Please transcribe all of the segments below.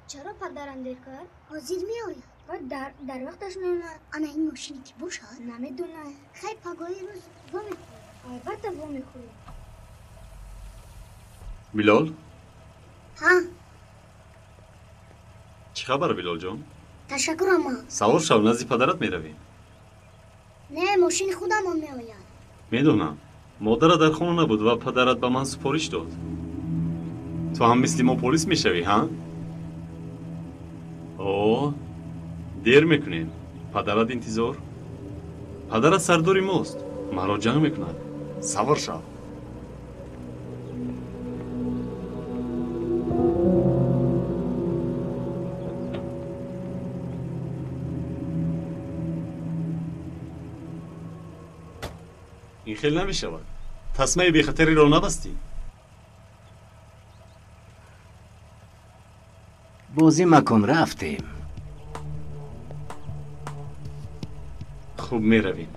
چرا پدرم دیر کرد؟ حاضر می آید باید در وقتش میومد. انا این ماشینی که باشد نمیدونه. خیلی پگاهی روز با میخوری البته با میخوری. بیلال؟ ها چی خبر بیلال جان؟ تشکر اما سوار شو نزد پدرت میرویم. نه ماشین خودم هم می آید میدونم مادرت در خونه نبود و پدرت به من سپارش داد. تو هم مثل ما پلیس میشوی ها؟ اوه دیر میکنیم. پدرت انتظار؟ پدرت سرداری ماست. مرا جمع میکند. سوار شو. این خیلی نمیشود. تسمه بی خطری را نبستی. بازی مکن رفتیم. خوب میرویم.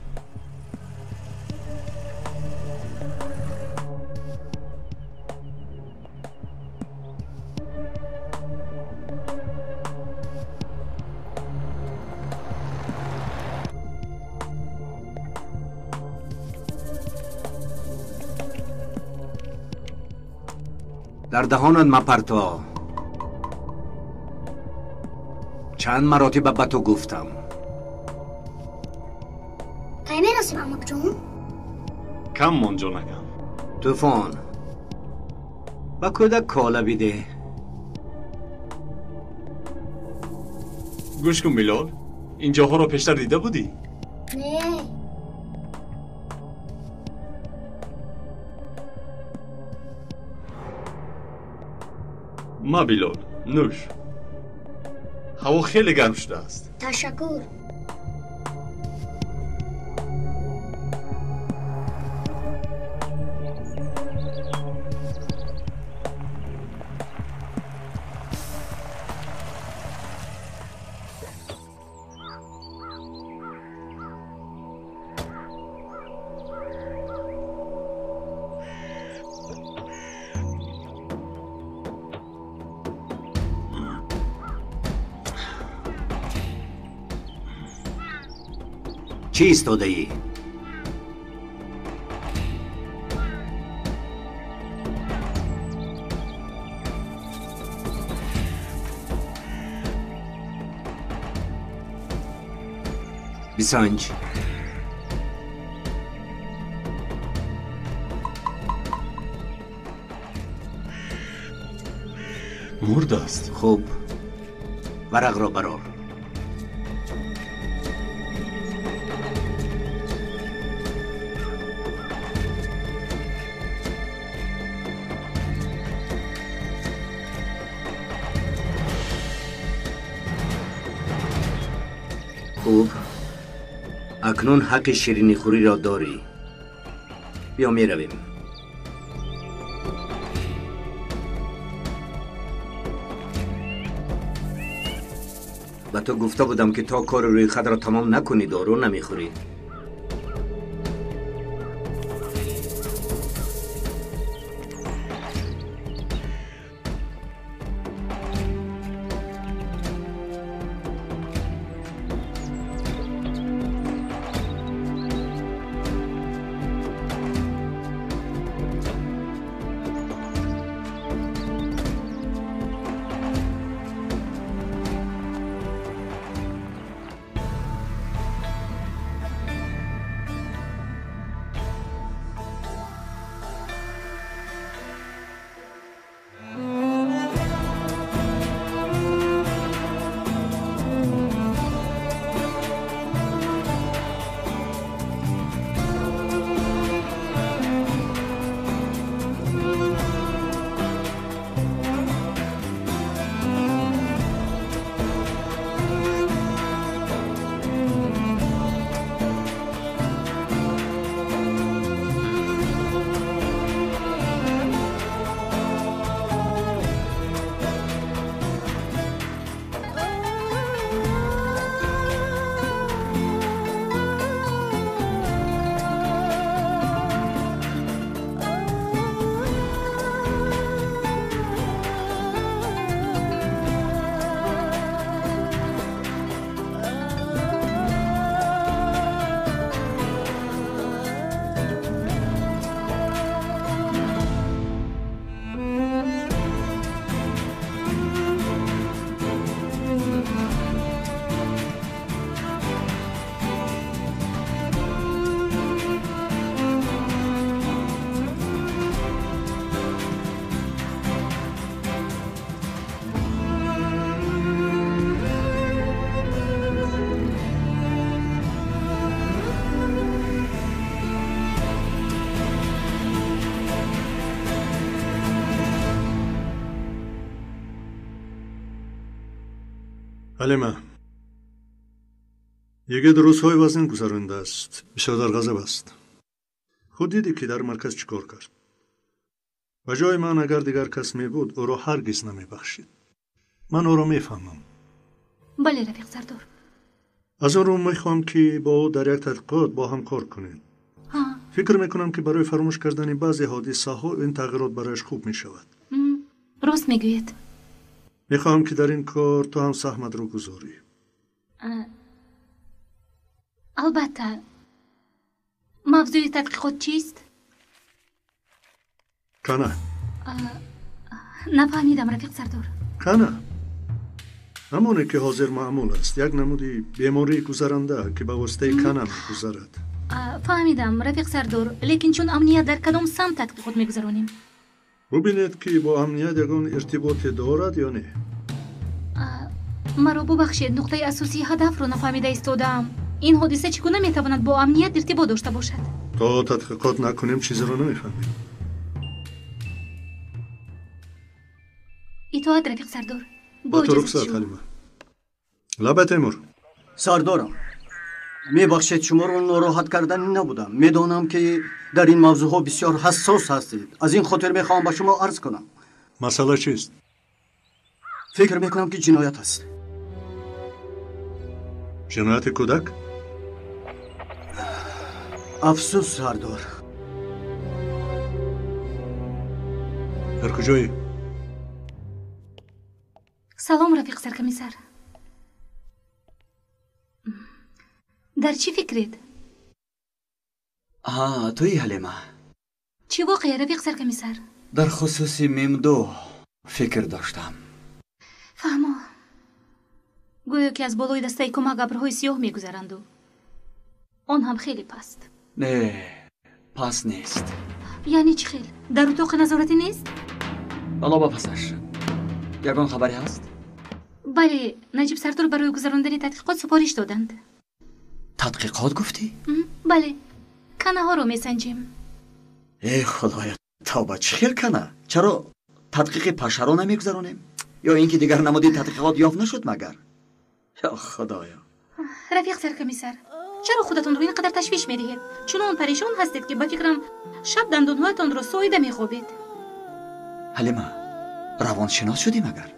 در دهانت مپرتا. چند مراتب به تو گفتم. کی میرسیم اما جون؟ کم مانجا نکن. طوفان با کودک کالا بیده. گوش کن بیلال. این جاها را پیشتر دیده بودی؟ نه ما بیلال نوش. هوا خیلی گرم شده است. تشکر چی ایستاده ای؟ بسنج. مرده است. خوب ورق را برار. خوب اکنون حق شیرینی خوری را داری. بیا می رویم. به تو گفته بودم که تا کار روی خود را تمام نکنی دارو نمیخوری. حلیمه یکی روزهای وزن گذرانده است. بسیار در غضب است. خود دیدی که در مرکز چیکار کرد. و جای من اگر دیگر کس می بود او را هرگز نمی بخشید. من او را می فهمم. بله رفیق سردار. از آن رو می خواهم که با او در یک تحقیقات با هم کار کنید. فکر می کنم که برای فراموش کردن بعضی حادثه ها این تغییرات برایش خوب می شود. راست می گوید. می خواهم که در این کار تو هم سهمت رو گذاری. البته موضوع تحقیقات چیست؟ کنه نفهمیدم رفیق سردار. کنه همونه که حاضر معمول است. یک نمودی بیماری گذرنده که به واسطه کنه می گذرد. فهمیدم رفیق سردار، لیکن چون امنیت در کدام سمت تحقیقات می گذرانیم؟ ببینید که با امنیت یگان ارتباطی دارد یا نه. مرا ببخشید، نقطه اساسی هدف رو نفهمیده ایستادم. این حادثه چگونه می تواند با امنیت ارتباط داشته باشد؟ تا تحقیقات نکنیم چیزی رو نمیفهمیم. اطاعت رفیق سردار. با تو رخصت حلیمه. لبه تیمور. سردارم میبخشید شما رو ناراحت کردن نبودم. میدانم که در این موضوع ها بسیار حساس هستید. از این خاطر میخوام به شما عرض کنم. مسئله چیست؟ فکر میکنم که جنایت است. جنایت کودک؟ افسوس سردار. در کجایی؟ سلام رفیق سرکمیسر. در چی فکرید؟ توی حلیمه. چی واقعه رفیق سرکمیسر؟ در خصوص میم2 فکر داشتم. فهمو. گویا که از بالای دسته کمک ابرهای سیاه میگذرند و آن هم خیلی پست. نه پس نیست. یعنی چی خیل؟ در اتاق نظارتی نیست؟ حالا با پسش یگان خبری هست؟ بله، نجیب سردار برای گذراندن تحقیقات سفارش دادند. تحقیقات گفتی؟ بله، کنه ها رو میسنجیم. ای خدایا، تا با چی خیل کنه؟ چرا تحقیق پشه رو نمیگذرانیم؟ یا اینکه دیگر نمودی تحقیقات یافت نشد مگر؟ یا خدایا. رفیق سرکمیسر، چرا خودتون رو اینقدر تشویش میدهید؟ چون پریشان هستید که با فکرم شب دندونهایتان رو ساییده میخوابید. حلیمه، روانشناس شدی مگر؟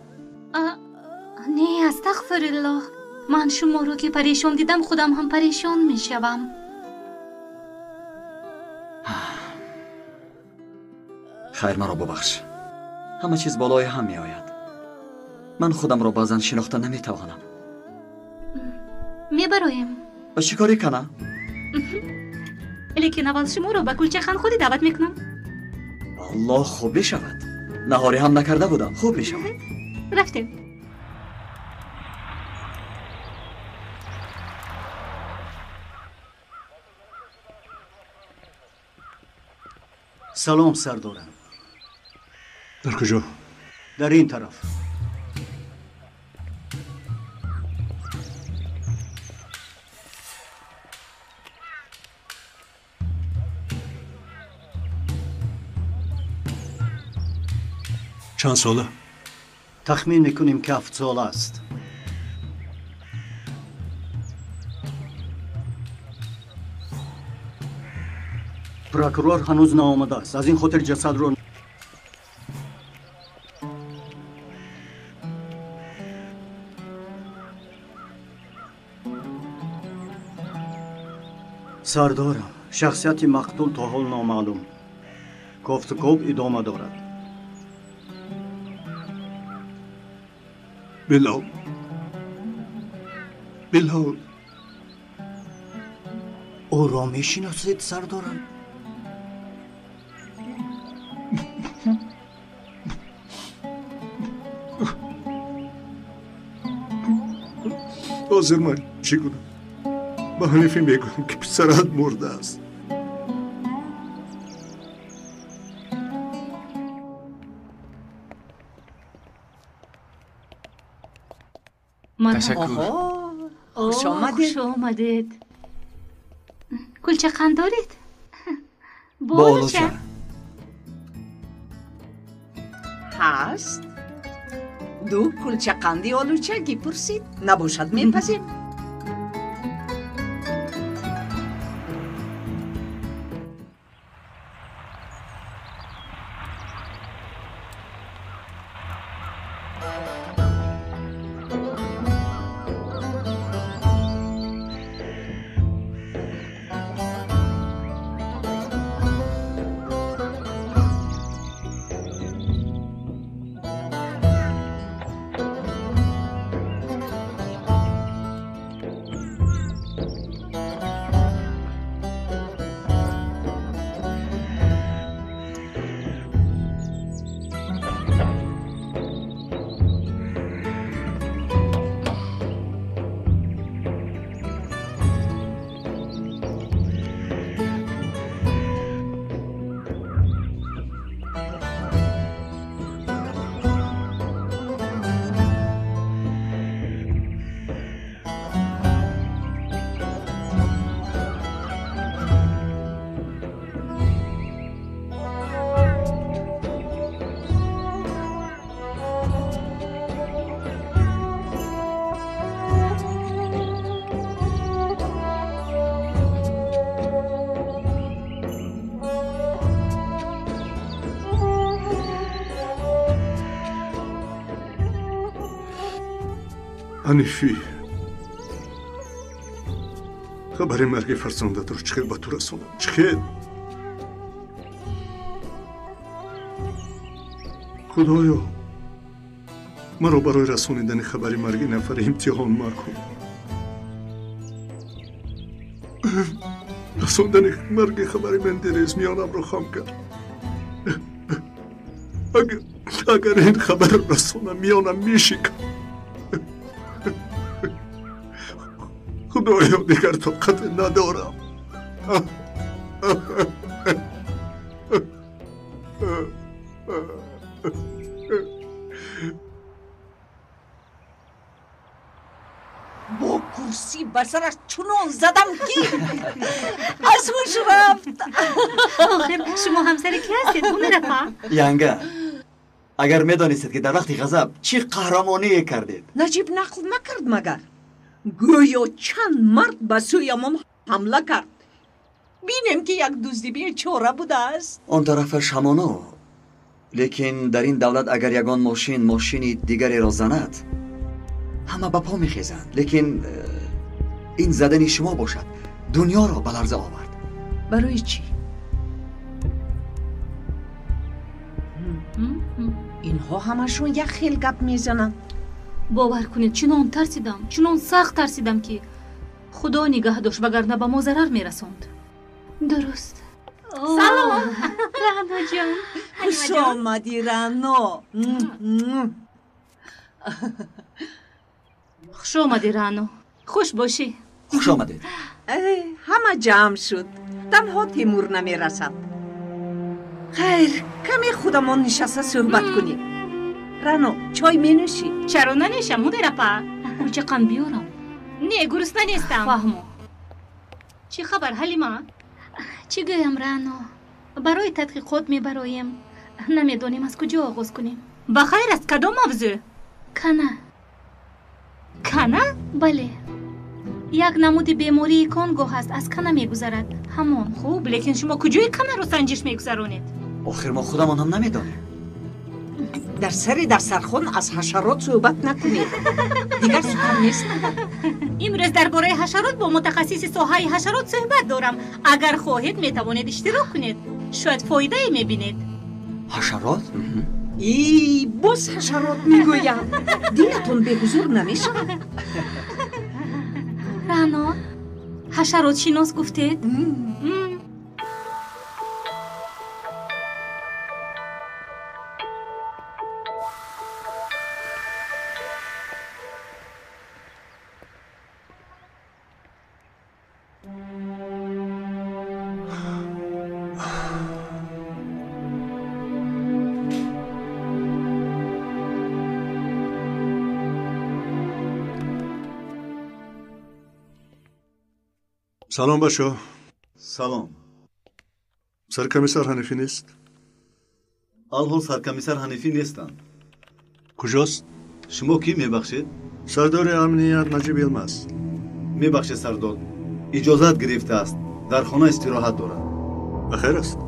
نه استغفر الله. من شما رو که پریشان دیدم خودم هم پریشان میشوم. خیر مرا ببخش. همه چیز بالای هم می آید. من خودم را بازن شناخته نمیتوانم. میبرایم. با چی کاری کنم؟ لیکن اول شما رو به کلچه خان خودی دعوت میکنم. الله خوب بشود. نهاری هم نکرده بودم. خوب بشود. رفتیم. سلام سردارم. در کجا؟ در این طرف. چند ساله؟ تخمین میکنیم که 7 ساله است. پروکورور هنوز نآمده است. از این خاطر جسد رو سردارم، شخصیت مقتول تا حال نامعلوم. گفتگو ادامه دارد. بلال او را میشناسید سردارم؟ حاضر من چی کنم؟ به حنیفی میگم که پسرت مرده است. تشکر. خوش آمدید. کلچه قند دارید؟ بالوچه هست؟ دو کلچه قندی آلوچگی پرسید نباشد میپذیر. حنیفی خبر مرگ فرزندت رو چخیل به تو رسونم. چخیل خدایا مرا برای رسوندن خبر مرگ نفر امتحان مکن. رسوندن مرگ خبر من دیریز میانم رو خام کرد. اگر این خبر رسونم میانم میشکم. خدایا دیگر طاقت ندارم. با کرسی بر سرش چنان زدم که از هوش رفت. آخر شما همسر کی هستید اون رفا؟ ینگه اگر میدانستید که در وقت غضب چی قهرمانی کردید. نجیب نقل نکرد مگر گویا چند مرد به سویمان حمله کرد. بینم که یک دزدی بیچاره بوده است. اون طرفش همانو، لیکن در این دولت اگر یگان ماشینی دیگری را زند همه به پا میخیزند. لیکن این زدنی شما باشد دنیا را به لرزه آورد. برای چی؟ اینها همشون یک خیل گپ میزنن. باور کنید چنان ترسیدم، چنان سخت ترسیدم که خدا نگه داشت وگرنه به ما ضرر میرسوند. درست. سلام رهنا جان. خوش آمدی رهنا. خوش آمدی رهنا. خوش باشی. خوش آمدید. همه جمع شد، تنها تیمور نمیرسد. خیر کمی خودمان نشسته صحبت کنیم. رهنا چای می نوشی؟ چرا ننوشم مدیر اپا؟ کلچه قند بیارم. نه گرسنه نیستم. فهمو. چی خبر حلیمه؟ چی گویم رهنا؟ برای تحقیقات میبرایم. نمیدانیم از کجا آغاز کنیم. بخیر است کدام موضوع؟ کنه؟ بله. یک نمود بیماری کانگو هست، از کنه میگذرد. همان. خوب لیکن شما کجای کنه رو سنجش میگذرونید؟ آخر ما خودمان هم نمیدانیم. در سرخون از حشرات صحبت نکنید. دیگر سخن نیست. امروز درباره حشرات با متخصص ساحه حشرات صحبت دارم. اگر خواهید میتوانید اشتراک کنید. شاید فایده ای میبینید. حشرات؟ باز حشرات میگویم. دینتون به حضور نمیشه. رهنا حشرات شناس گفتید؟ سلام بچه. سلام. سرکمیسر حنیفی نیست؟ الحال سرکمیسر حنیفی نیستند. کجاست؟ شما کی میبخشید؟ سردار امنیت نجیب یلمز. میبخشید سردار. اجازت گرفته است. در خانه استراحت دارد. بخیر است.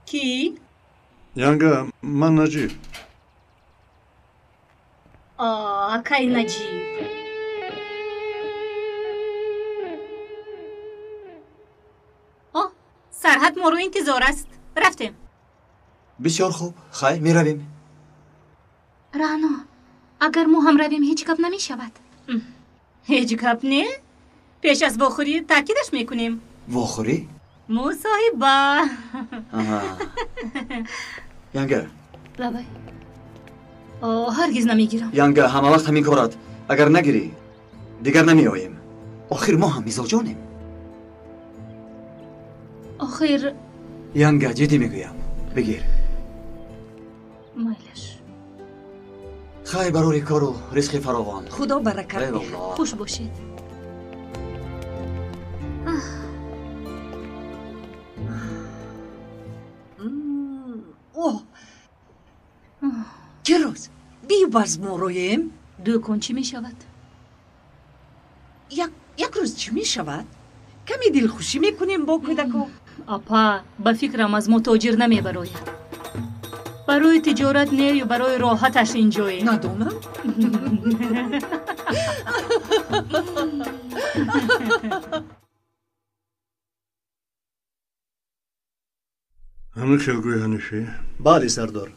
کی؟ Yanga, من نجیب. آکای نجیب. سرحد ما رو انتظار است. رفتیم. بسیار خوب. خیر می رویم. رانا اگر ما هم رویم هیچ گپ نمی شود. هیچ گپ نه؟ پیش از واخوری تاکیدش میکنیم. واخوری؟ مصاحبه. ینگه لبای هرگز نمیگیرم. ینگه همه وقت همین کارات. اگر نگیری دیگر نمی آییم. آخر ما هم میزاجانیم. آخر ینگه جدی میگویم بگیر. مایلش. خیر برای کار و رزق فراوان. خدا برکت بده. خوش باشید. کیروز بیا باز ما رویم. دو کن چی می شود؟ یک روز چی می شود؟ کمی دلخوشی میکنیم با کودکو. اپا با فکرم از ما تاجر نمی براید. برای تجارت نه یا برای راحتش اینجایی؟ ندونم. همه خیلگوی هنشی؟ بله سردار.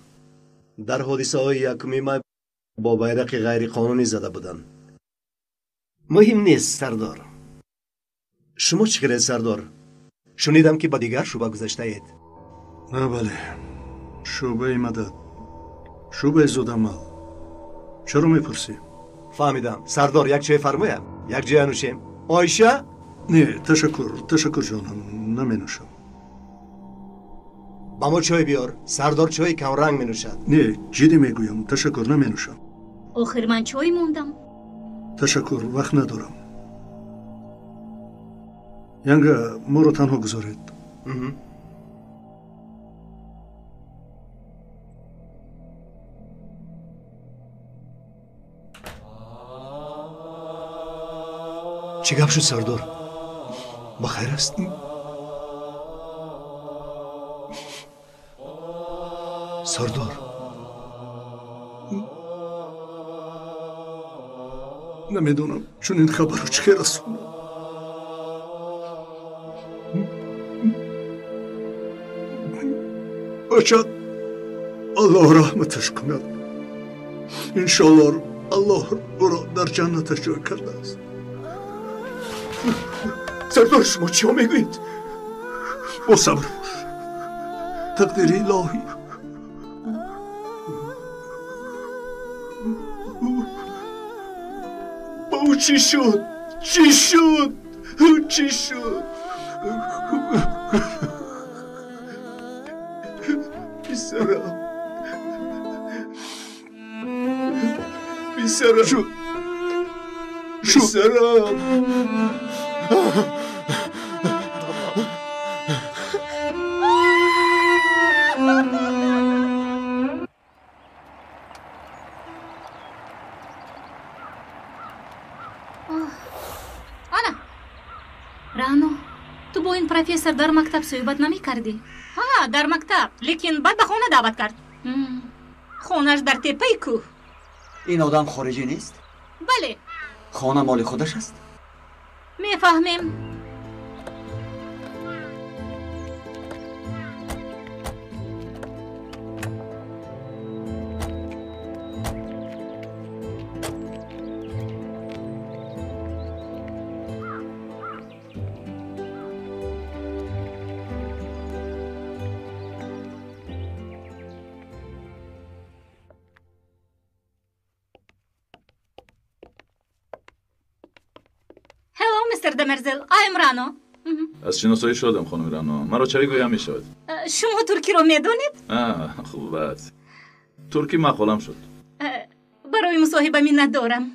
در حادثه های یکمی ما با بیرق غیر قانونی زده بودن. مهم نیست سردار. شما چی خیرید سردار؟ شنیدم که با دیگر شعبه گذاشته اید. نه بله. شعبه مدد. شعبه زودمال. چرا میپرسی؟ فهمیدم. سردار یک چای فرمایم. یک جای نوشیم. آیشه؟ نه تشکر جانم نمی نوشم. با ما چای بیار. سردار چای کم رنگ می نوشد. نه جدی میگویم تشکر نمی نوشم. آخر من چای موندم. تشکر وقت ندارم. ینگه ما رو تنها گذارید. چی گپ شد سردار؟ بخیر است؟ سردار نمیدونم چون این خبر رو چه رسونم. باشد الله رحمتش کند. انشالله الله او را در جنتش جای کرده است. سردار شما چی ها میگوید؟ با صبر باش. تقدیر الهی. او چی شد؟ چی شد؟ چی شد؟ بیسرم بیسرم بیسرم. رانو تو با این پروفسور در مکتب صحبت نمی کردی؟ ها در مکتب، لیکن بعد به خونه دعوت کرد. خونش در تپه کوه. این آدم خارجی نیست؟ بله. خانه مال خودش است؟ میفهمیم. مستر دمرزل، آیم رانو. از شناسایی شدم خانم رانو. مرا چه گویم می شود؟ شما ترکی رو میدونید؟ خوبت. ترکی مقالم شد. برای مصاحبه منت دارم.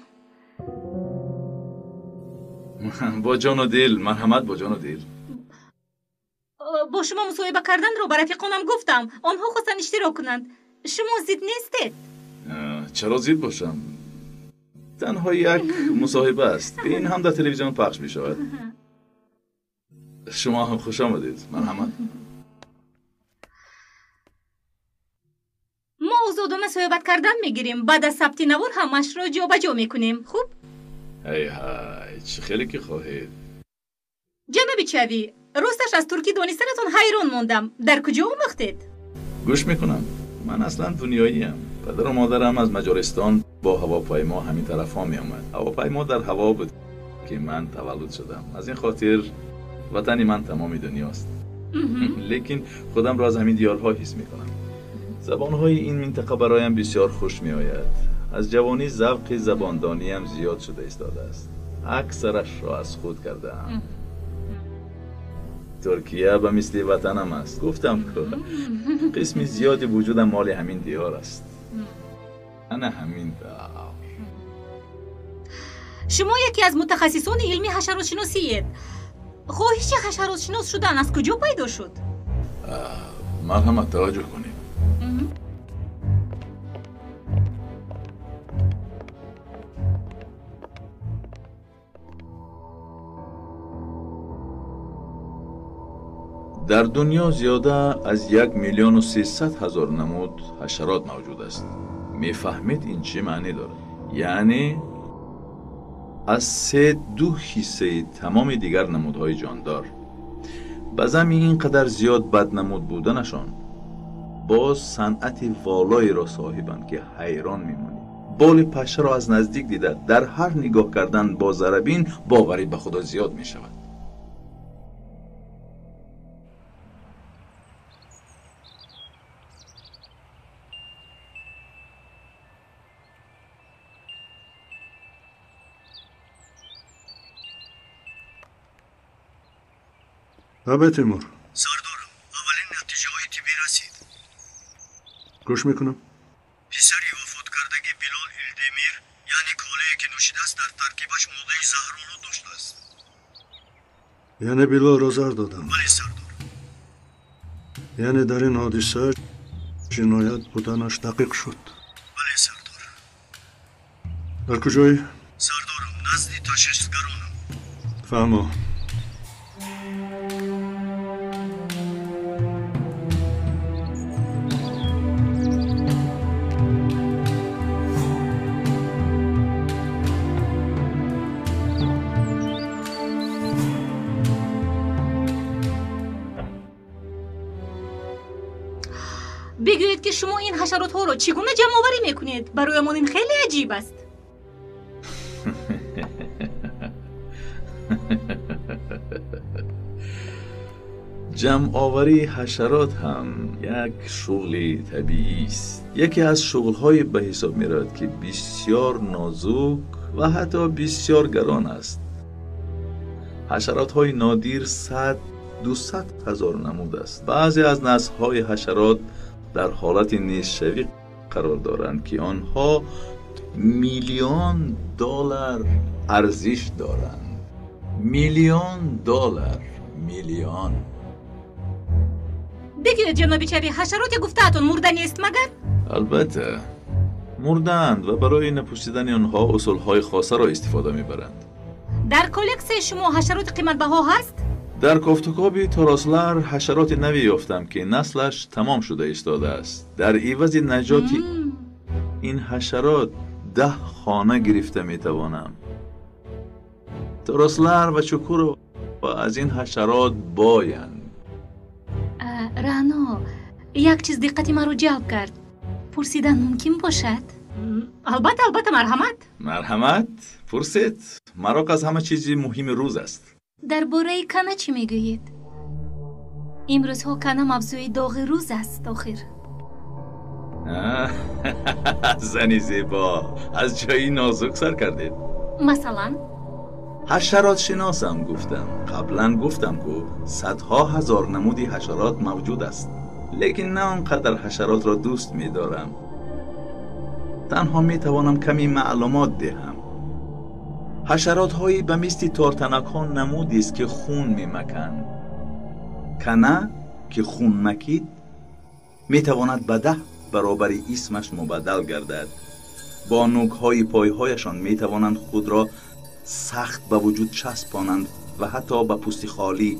با جان و دل، مرحمت با جان و دل. با شما مصاحبه کردن رو برای رفیقانم گفتم. آنها خواستن اشتراک کنند. شما زید نیستید؟ چرا زید باشم؟ تنها یک مصاحبه است. این هم در تلویزیون پخش می شود. شما هم خوش آمدید. مرحمت. ما از ادامه صحبت کردن میگیریم. بعد از ثبت نوار همش رو جا به جا میکنیم. خوب؟ ای چه خیلی که خواهید. جناب چوی، راستش از ترکی دانستنتون حیران موندم. در کجا آموختید؟ گوش میکنم. من اصلا دنیایی ام. پدر و مادرم از مجارستان با هواپیما همین طرف ها می آمد. هواپیما در هوا بود که من تولد شدم. از این خاطر وطنی من تمامی دنیاست. لیکن خودم را از همین دیارها حس می کنم. زبانهای این منطقه برایم بسیار خوش می آید. از جوانی ذوق زباندانی هم زیاد شده ایستاده است. اکثرش را از خود کردم. ترکیه به مثل وطنم است. گفتم که قسمی زیادی وجودم مال همین دیار است. انا همین دار. شما یکی از متخصصان علمی حشرات شناسیید. خواهش حشرات شناس شدن از کجا پیدا شد؟ مرحمت توجه کنید. در دنیا زیاده از 1,300,000 نمود حشرات موجود است. میفهمید این چه معنی داره؟ یعنی از 3/2 حصه تمام دیگر نمودهای جاندار. بزم اینقدر زیاد بدنمود بودنشان با صنعت والایی را صاحبند که حیران میمونی. بال پشه را از نزدیک دیده در هر نگاه کردن با ذره‌بین باوری به خدا زیاد می شود. آبه تیمور. سردارم، اولین نتیجه های تیمی رسید. گوش میکنم. پسری وفات کردگی بلال الدمیر، یعنی کاله‌ای که نوشیده است در ترکیبش ماده زهرآلود داشته است. یعنی بلال را زهر دادن. بله سردار. یعنی در این حادثه جنایت بودنش دقیق شد. بله سردار. در کجایی؟ سردارم، نزد تشخیصگرانم. فهمم. بگویید که شما این حشرات ها رو چگونه جمع آوری میکنید؟ برایمان این خیلی عجیب است. جمع آوری حشرات هم یک شغل طبیعی است. یکی از شغل‌های به حساب می‌رود که بسیار نازک و حتی بسیار گران است. حشرات‌های نادر 100-200 هزار نمود است. بعضی از نسل‌های حشرات در حالت نیست‌شوی قرار دارند که آنها میلیون دلار ارزش دارند. میلیون دلار. میلیون. بگوید جناب چوی، حشرات گفته‌تون مرده نیست مگر؟ البته مردند و برای نپوشیدن آنها اصولهای خاصه را استفاده میبرند. در کلکس شما حشرات قیمت بها هست؟ در کافتوکاب توراسلر حشرات نوی یافتم که نسلش تمام شده ایستاده است. در عوض نجات این حشرات 10 خانه گرفته میتوانم. توراسلر و چکور و از این حشرات بایند. رانو، یک چیز دقت مرا جلب کرد. پرسیدن ممکن باشد؟ البته مرحمت. مرحمت؟ پرسید. مراق از همه چیزی مهم روز است. درباره کنه چی میگویید؟ امروزها کنه موضوع داغ روز است آخر. زنی زیبا، از جایی نازک سر کردید. مثلا؟ حشرات شناسم گفتم. قبلا گفتم که صدها هزار نمودی حشرات موجود است. لیکن نه آنقدر حشرات را دوست می دارم. تنها می توانم کمی معلومات دهم. حشرات هایی به مثل تارتنک ها نمودی است که خون می مکند. کنه که خون مکید می تواند به 10 برابر اسمش مبدل گردد. با نوک های پای هایشان می توانند خود را سخت به وجود چسبانند و حتی به پوست خالی.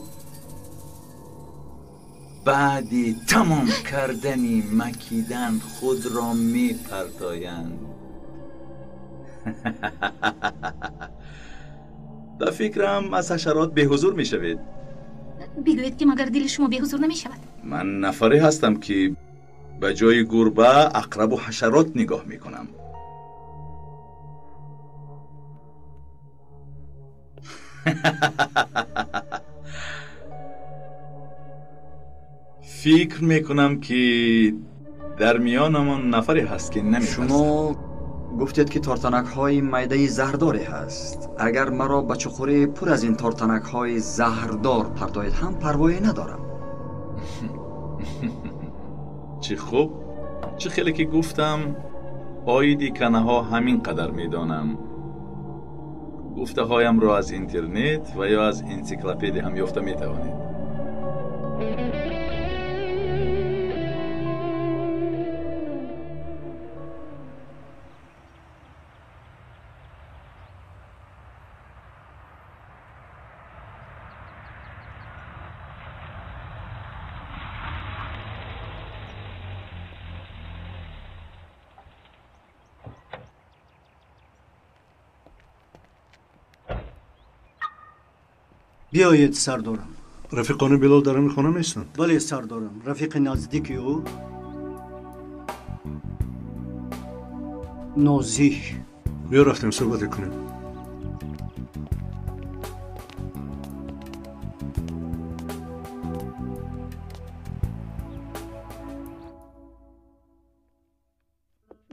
بعدی تمام کردنی مکیدن خود را می پرتایند. در فکرم از حشرات به حضور می شوید. بگوید که مگر دل شما به حضور نمی شود؟ من نفری هستم که به جای گربه عقرب و حشرات نگاه می کنم. فکر میکنم که در میانمان نفری هست که نمی‌ترسد. شما گفتید که تارتنک های میده زهرداری هست. اگر مرا به چخوری پر از این تارتنک های زهردار پرتایید هم پروایی ندارم. چه خوب، چه خیلی که گفتم آیدی کنه ها همین قدر میدانم. گفته هایم را از اینترنت و یا از انسیکلوپدی هم یافته می توانید. بیایید سردارم. رفیقان بلال در همین خانه نیستند؟ بله سردارم. رفیق نزدیکی او نازیح. بیا رفتیم صحبت کنیم.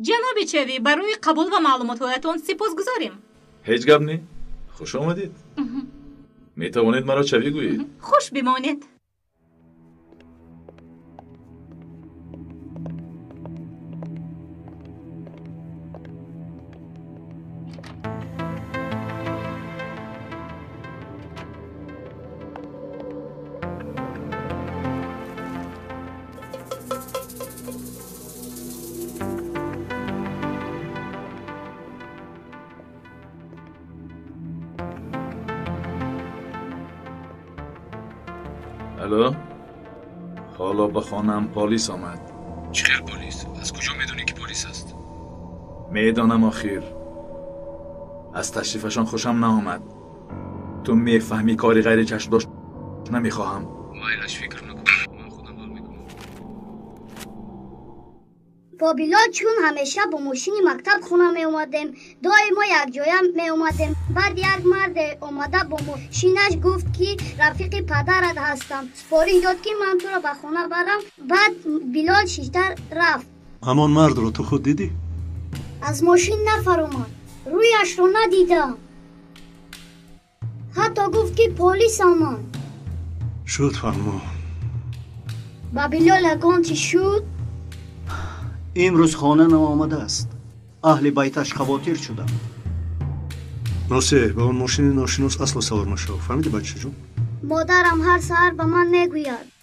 جناب چوی، برای قبول و معلوماتتون سپاسگزاریم. هیچ گپ نی. خوش آمدید. می توانید مرا چوی گویید؟ خوش بمانید. الو، حالا به خانم پلیس آمد. چخیر پلیس؟ از کجا میدونی که پلیس است؟ میدانم آخر. از تشریفشان خوشم نآمد. تو میفهمی کاری غیر چشم داشت نمیخواهم. مایلش فکر نکن، من خودم حال میکنم. با بیلال چون همیشه با ماشین مکتب خونه می اومدیم دائما یک جایم می اومدیم بعد یک مرد اومده با ماشینش گفت که رفیق پدرت هستم سپاری داد که من تو رو به خونه برم بعد بیلال شیشتر رفت همان مرد رو تو خود دیدی؟ از ماشین نفر اومد رویش رو ندیدم حتی گفت که پلیس آمد شد فرما با بیلال اگان چی شد؟ امروز خانه نآمده است اهل بیتش خواطر شدم ناصر با اون ماشین ناشناس اصلا سوار مشو فهمیدی بچه جون؟ مادرم هر سحر به من میگوید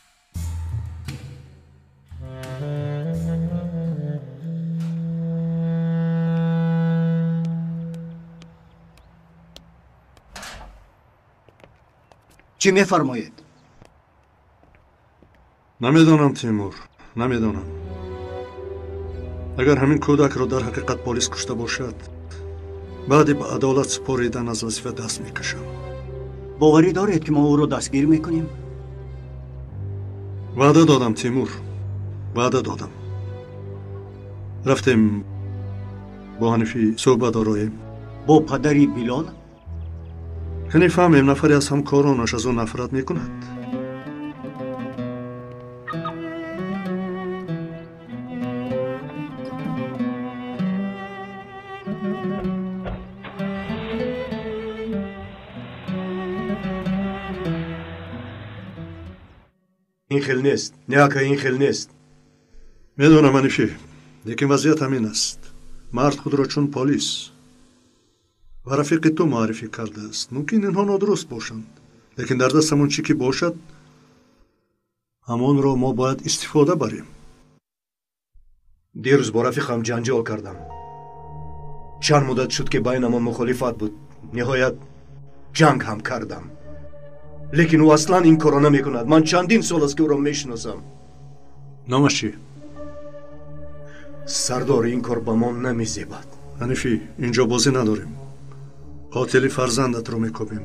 چی میفرمایید؟ نمیدانم تیمور نمیدانم اگر همین کودک رو در حقیقت پلیس کشته باشد بعدی به عدالت سپاریدن از وظیفه دست میکشم باوری دارید که ما او رو دستگیر میکنیم؟ وعده دادم تیمور وعده دادم رفتیم با حنیفی صحبت آراییم با پدری بیلال؟ کنی فهمیم نفری از همکارانش از اون نفرت میکند این خیل نیست نیاکه این خیل نیست میدونم حنیفی لیکن وضعیت همین است مرد خود را چون پلیس و رفیق تو معرفی کرده است ممکن اینها نادرست باشند لیکن در دست همون چی که باشد همون را ما باید استفاده بریم دیروز با رفیقم جنجال کردم چند مدت شد که بینمان مخالفت بود نهایت جنگ هم کردم لیکن او اصلا این کارو نمی کند من چندین سال است که او را میشناسم نامش چی؟ سردار این کار با ما نمیزیبد حنیفی اینجا بازی نداریم قاتلی فرزندت رو میکوبیم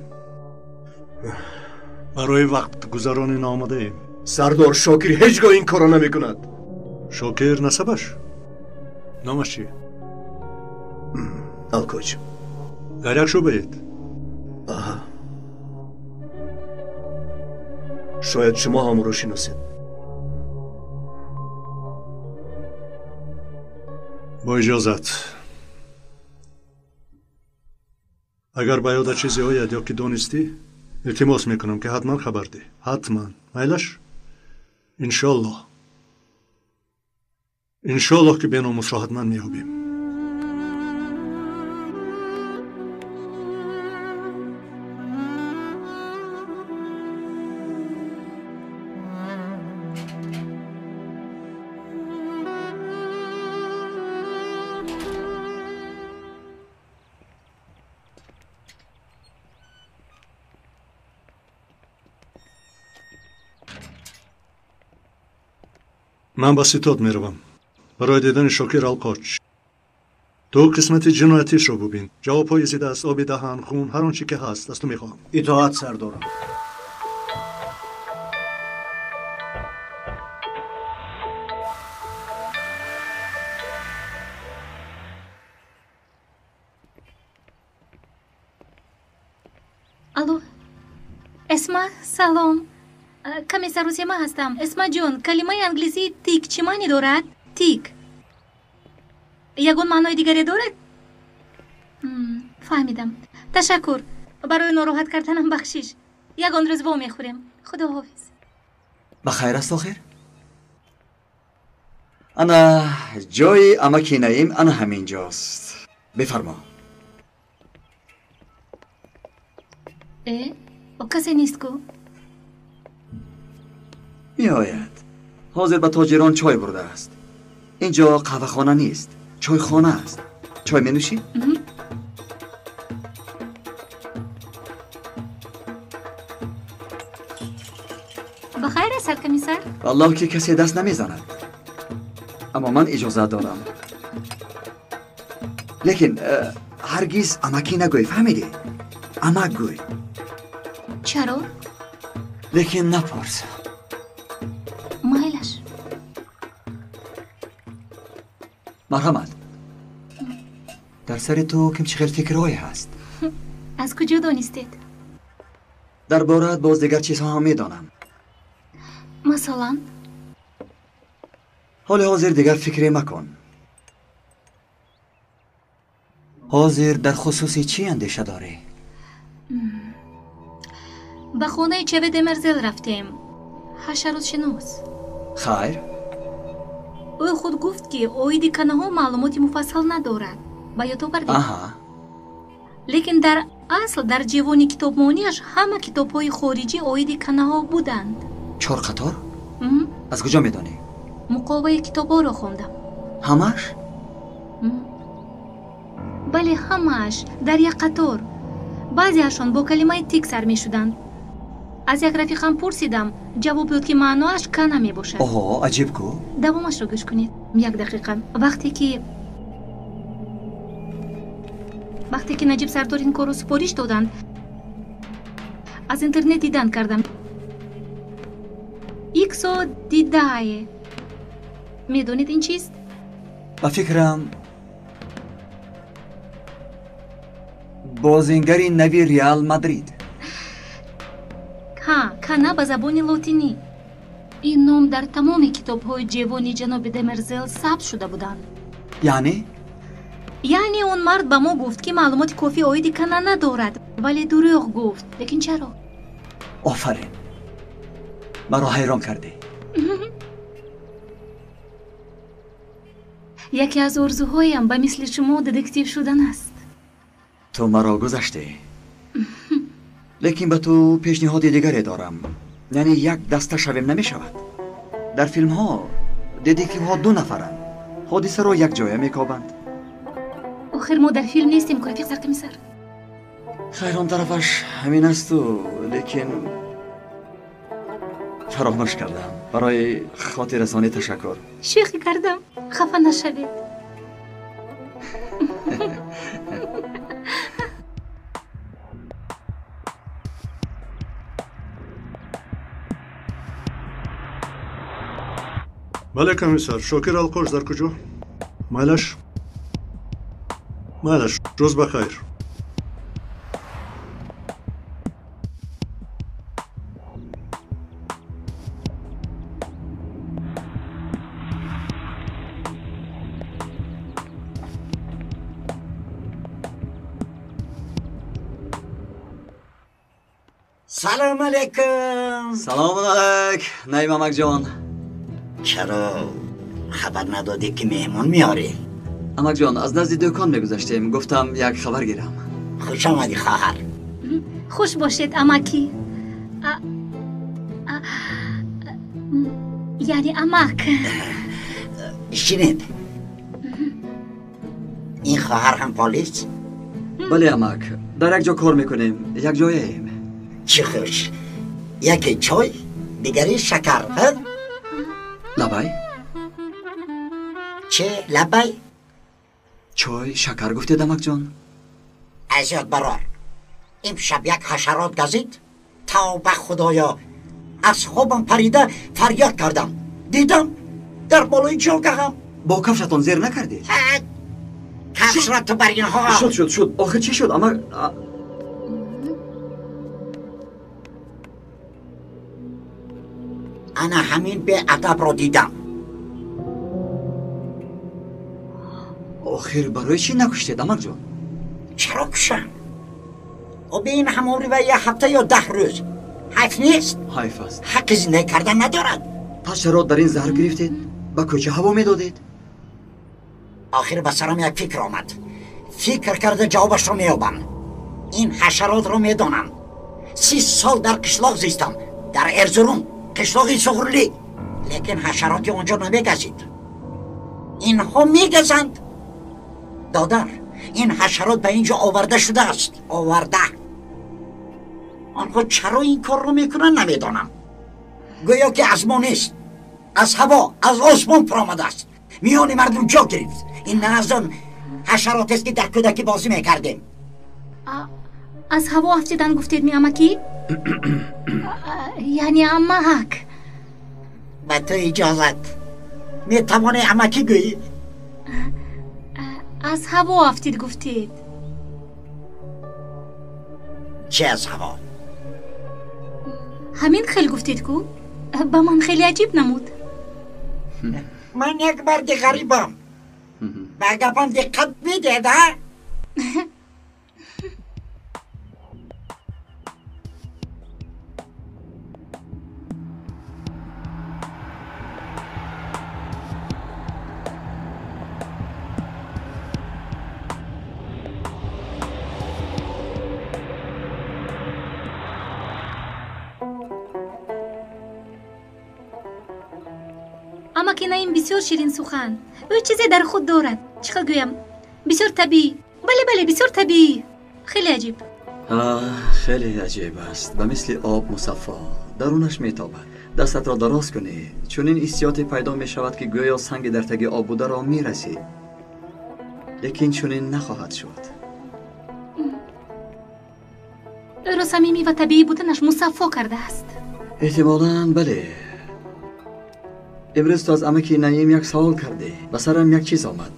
برای وقت گذرانی نامده ایم سردار شاکر هیچگاه این کارو نمی کند شاکر نسبش نامش چی؟ الکوچ در یک شعبه‌اید شاید شما هم رو شناسید با اجازت اگر به یاد چیزی آید یا که دانستی التماس میکنم که حتما خبر ده حتما میلش انشالله که بیناموس را حتما میابیم من با ستاد میروم برای دیدن شاکر القاچ تو قسمت جنایتیش رو ببین جواب‌های زیده است آب دهان خون هر آنچه که هست از تو میخواهم اطاعت سردارم الو اسما سلام کمیسر روسیما هستم اسما جون کلمه انگلیسی تیک چی معنی دارد؟ تیک یگون معنای دیگری دارد؟ فهمیدم تشکر برای ناراحت کردنم بخشش یگان روز وا میخوریم خدا حافظ بخیر است آخر؟ انا جای اماکیناییم انا همین جاست بفرما او کسی نیست کو؟ می آید حاضر به تاجران چای برده است اینجا قهوه خانه نیست چای خانه است چای می نوشی؟ بخیر است کمیسر؟ والله که کسی دست نمی زند اما من اجازه دارم لیکن هرگز امکی نگوی فهمیدی؟ امک گوی چرا؟ لیکن نپرس مایلش مرحمت در سر تو کم چقدر فکرهایی هست؟ از کجا دانستید؟ در بارت باز دیگر چیزها هم میدانم. مثلا؟ حال حاضر دیگر فکری مکن. حاضر در خصوصی چی اندیشه داری؟ به خونه چوید مرزل رفتیم. حشرات شناس. خیر؟ او خود گفت که اویدی کنه ها معلوماتی مفصل ندارد. باید آوردیم. آها. لیکن در اصل در جوانی کتابمانیش همه کتاب های خارجی اویدی کنه ها بودند. 4 قطار؟ از کجا میدانی؟ مقابه کتاب ها را خوندم. همش؟ بله همش در یک قطار. بعضی هاشون با کلمه تیک سر می شدند. از یک رفیقم پرسیدم جواب داد که معناش که نمی باشد. اوه عجیب کو. دوامش رو گوش کنید. یک دقیقه. وقتی که نجیب سردار این کار رو سپارش دادند از اینترنت دیدن کردم. ایکسو دیدای. میدونید این چیست؟ با فکرم بازیگری نوی ریال مادرید. ها، کانا به زبان لاتینی. این نام در تمام کتاب های جوانی جناب دمرزل ثبت شده بودند. یعنی اون مرد به ما گفت که معلومات کافی اویدی کانا ندارد ولی دروغ گفت. لیکن چرا؟ آفرین. مرا حیران کردی. یکی از آرزوهایم به مثل شما ددکتیو شدن است. تو مرا گذشتی. لیکن به تو پیشنهاد دیگری دارم. یعنی یک دسته شویم نمی شود. در فیلم ها ددکتیو ها 2 نفرند. حادثه را یک جای میکابند. آخر ما در فیلم نیستیم که رفیق سرکمیسر. خیر آن طرفش همین است و لیکن فراموش کردم. برای خاطر رسانی تشکر. شوخی کردم. خفه نشوید. بله کمیسر شاکر القرز در کجا؟ مالش روز بخیر. سلام علیکم. سلام علیک نعیم امک جان. چرا خبر ندادی که مهمون میاری؟ امک جان از نزد دکان میگذشتیم گفتم یک خبر گیرم. خوش آمدی خواهر. خوش باشید امکی. یعنی امک. شنید این خواهر هم پلیس؟ بله امک در یک جا کار میکنیم. یک جاییم. چی خوش. یکی چای دیگری شکر. لبای؟ چه لبای؟ چای شکر گفتید امک جان؟ از یاد برار امشب یک حشرات گزید. توبه خدایا از خوابم پریده فریاد کردم. دیدم در بالای جلگه با کفشتان زیر نکردی؟ کفش را تو بر اینها. شد آخه چی شد امک؟ انا همین به ادب را دیدم. آخر برای چی نکشتید امک جان؟ چرا کشم؟ و به این هموری و 1 هفته یا 10 روز حیف نیست؟ حیف است. حق زندگی کردن ندارد. پس چرا در این زهر گرفتید؟ با کوچه هوا میدادید؟ آخر به سرم یک فکر آمد. فکر کرده جوابش رو میابم. این حشرات رو میدانم. 30 سال در قشلاق زیستم. در ارزروم قشلاقی سغرلی. لیکن حشراتی اونجا نمیگزید. اینها میگزند. دادر این حشرات به اینجا آورده شده است. آورده. آنها چرا این کار رو میکنن نمیدانم. گویا که از ما نیست. از هوا از آسمان پر آمده است. میان مردم جا گرفت. این نه از آن حشرات است که در کودکی بازی میکردیم. از هوا افتیدن گفتید می امکی؟ یعنی امک. به تو اجازت میتوانی امکی گویی؟ از هوا افتید گفتید. چی از هوا؟ همین خیلی گفتید کو؟ با من خیلی عجیب نمود. من یک مرد غریبم. به گپم دقت میده ده؟ اما که این بسیار شیرین سخن. او چیزی در خود دارد. چقدر گویم؟ بسیار طبیعی. بله بسیار طبیعی. خیلی عجیب. خیلی عجیب است. به مثل آب مصفا درونش میتابد. دستت را دراز کنی چون این حسیات پیدا می شود که گویا سنگ در تگ آب بوده را میرسی. لیکن چنین نخواهد شد. او را صمیمی و طبیعی بودنش مصفا کرده است. احتمالاً بله. امروز تو از عمکی نعیم یک سوال کرده. به سرم یک چیز آمد.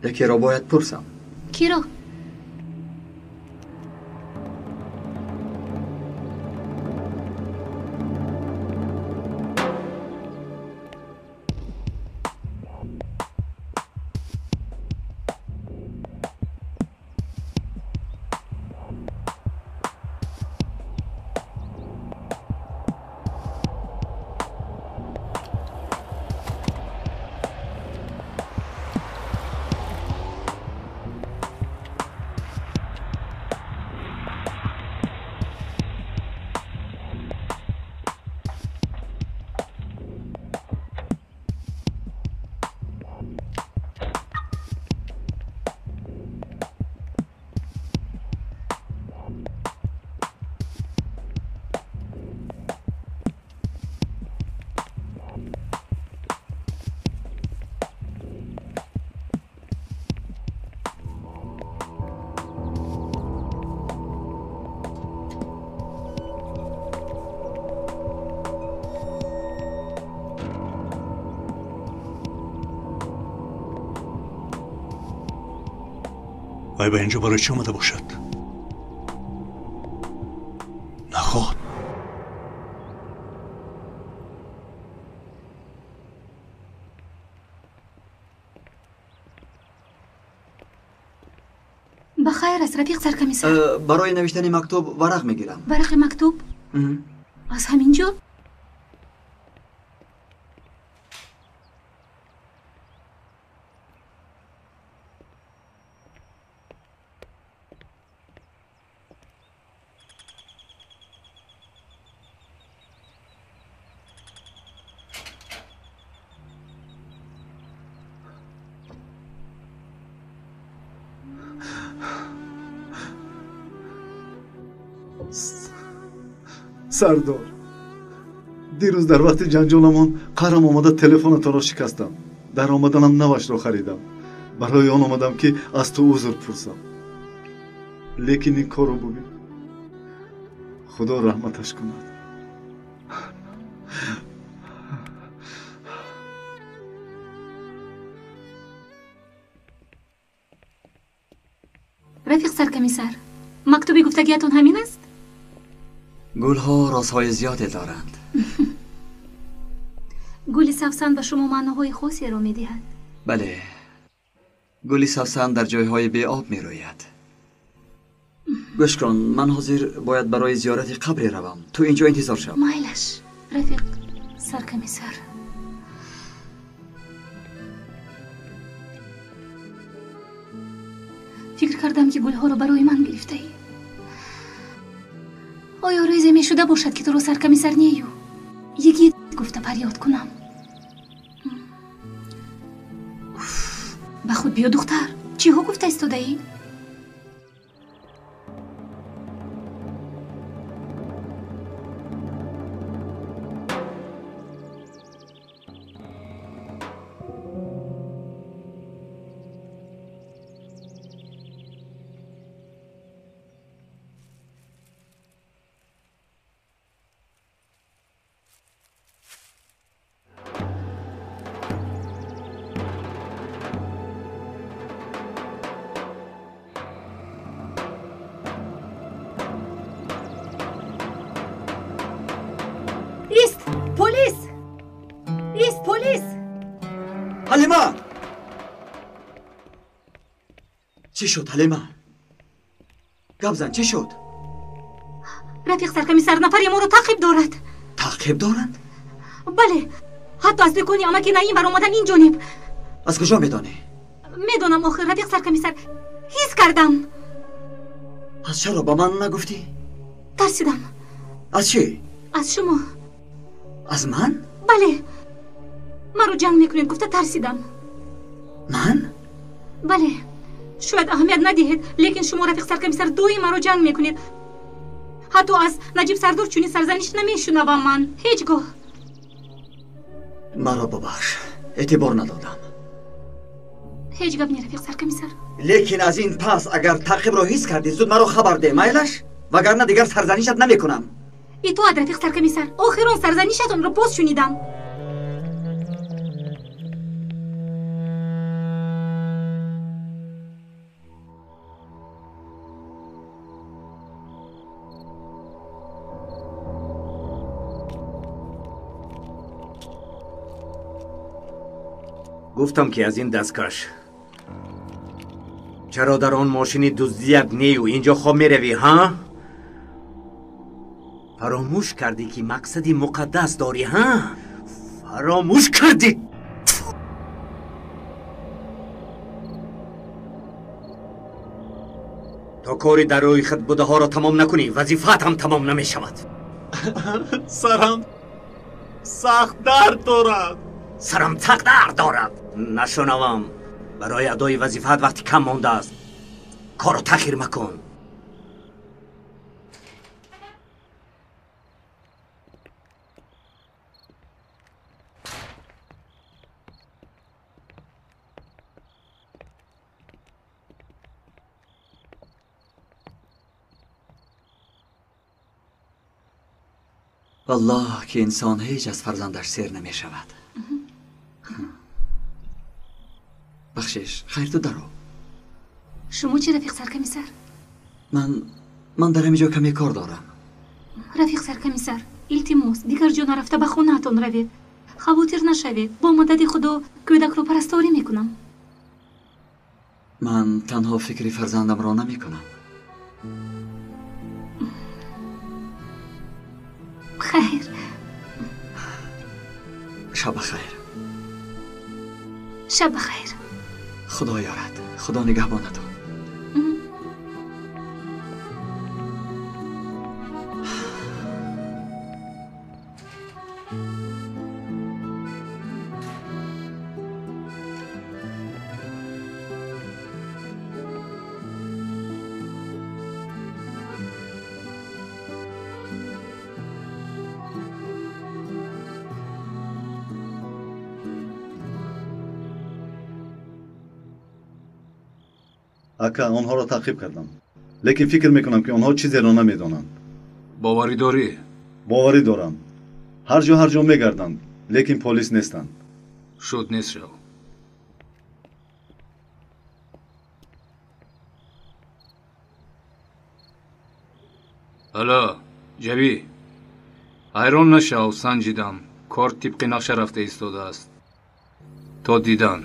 یکی را باید پرسم. کی را؟ وای به اینجا برای چی اومده باشد؟ نخواد. بخیر است رفیق سرکمیسر. برای نوشتن مکتوب ورق میگیرم. ورق مکتوب؟ از همینجا؟ سردار دیروز در وقت جنجالمان قرم آمده تلفنتان را شکستم. در آمدنم نوش را خریدم. برای آن آمدم که از تو عذر پرسم. لیکن این کار رو ببین. خدا رحمتش کند. رفیق سرکمیسر مکتوبی گفتگیتون همین است؟ گلها رازهای زیادی دارند. گل سوسن به شما معناهای خاصی را می‌دهد. بله. گل سوسن در جایهای بی آب می‌روید. گوش کن، من حاضر باید برای زیارت قبری روم. تو اینجا انتظار شو. مایلش رفیق سرکمیسر. فکر کردم که گلها را برای من گرفته ای. آیا روزی می شده باشد که تو رو سرکمیسر نیو؟ یکی گفته فریاد کنم. به خود بیا دختر. چی ها گفته ایستاده ای؟ ایست پلیس. حلیمه چی شد حلیمه؟ گپ زن چی شد؟ رفیق سرکمیسر نفری ما رو تعقیب دارد. تعقیب دارند؟ بله، حتی از دکانی امکی نعیم بر اومدن این جانب. از کجا میدانی؟ میدونم آخر رفیق سرکمیسر، حس کردم. از چرا با من نگفتی؟ ترسیدم. از چی؟ از شما. از من؟ بله، من رو جنگ میکنید گفته ترسیدم. من؟ بله، شاید اهمیت ندهید لیکن شما رفیق سرکمیسر دوی من رو جنگ میکنید. حتی از نجیب سردار چونی سرزنش نمیشنوم من هیچگاه. مرا ببخش، اعتبار ندادم. هیچ گپ نی رفیق سرکمیسر. لیکن از این پس اگر تعقیب رو حس کردی زود مرا خبر ده مایلش، وگرنه دیگر سرزنشت نمیکنم. ای تو رفیق سرکمیسر، آخرون سرزنشتون رو باز شنیدم. گفتم که از این دستکش چرا در آن ماشینی دزدی یک نیو اینجا خواب میروی ها؟ فراموش کردی که مقصدی مقدس داری ها؟ فراموش کردی؟ تا کاری در روی خود بوده ها را تمام نکنی وظیفت هم تمام نمی شود. سرم سخت درد دارد. سرم سخت درد دارد. نشنوم. برای ادای وظیفت وقتی کم مانده است کارو تأخیر مکن. والله که انسان هیچ از فرزندش سیر نمی شود. بخشش خیر تو درو. شما چی رفیق سرکمیسر؟ من در همینجا کمی کار دارم. رفیق سرکمیسر، التماس دیگر جا نرفته به خونه‌تان روید. خواطر نشوید. با مدد خدا کودک رو پرستاری میکنم. من تنها فکری فرزندم را نمی کنم. خیر. شب خیر. شب خیر. خدا یارد. خدا نگهبان تو. اکا آنها را تعقیب کردم لیکن فکر میکنم که آنها چیزی را نمیدانند. باوری داری؟ باوری دارم. هر جا میگردند لیکن پلیس نیستند. شد نیست شو. حالا جبی حیران نشو. سنجیدم کار طبق نقشه رفته ایستاده است تا دیدن.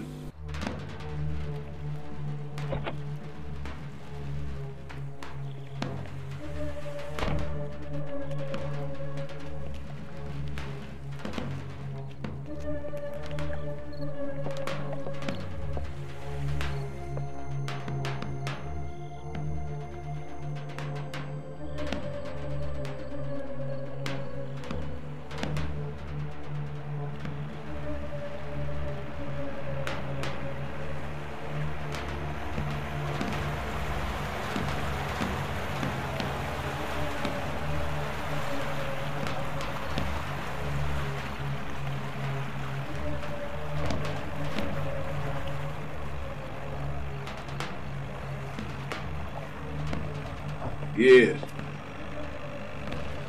گیر.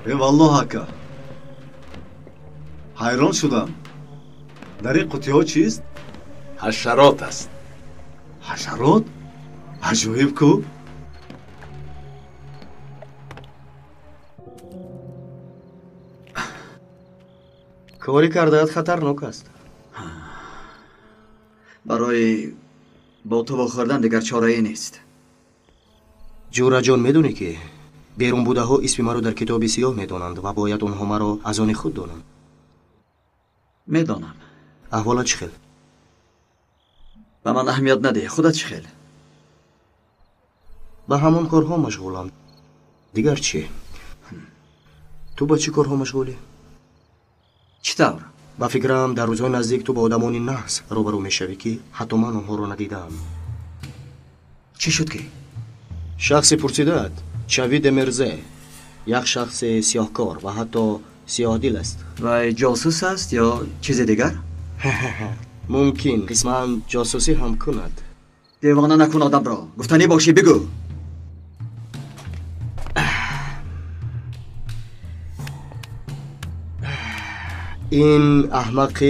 والله اکا حیران شدم. در این قوطی ها چیست؟ حشرات است. حشرات؟ عجایب کو. کاری کردهت خطرناک است. برای با تو خوردن دیگر چاره ای نیست. جورا جان میدونی که بیرون بوده ها اسم مرا در کتاب سیاه میدانند و باید آنها مرا از آن خود دانند. میدانم. احوالت چه خیل؟ به من اهمیت نده. خودت چه خیل؟ به همان کارها مشغولم. دیگر چی؟ تو با چی کارها مشغولی؟ چطور؟ با فکرم در روزهای نزدیک تو با آدمانی نحس روبرو میشوی که حتی من آنها رو ندیدم. چی شد که؟ شخصی پرسیدد چاوید مرزه یک شخص سیاهکار و حتی سیاه دل است. و جاسوس است یا چیز دیگر؟ ممکن قسما جاسوسی هم کند. دیوانه نکن آدم را. گفتنی باشی بگو. این احمق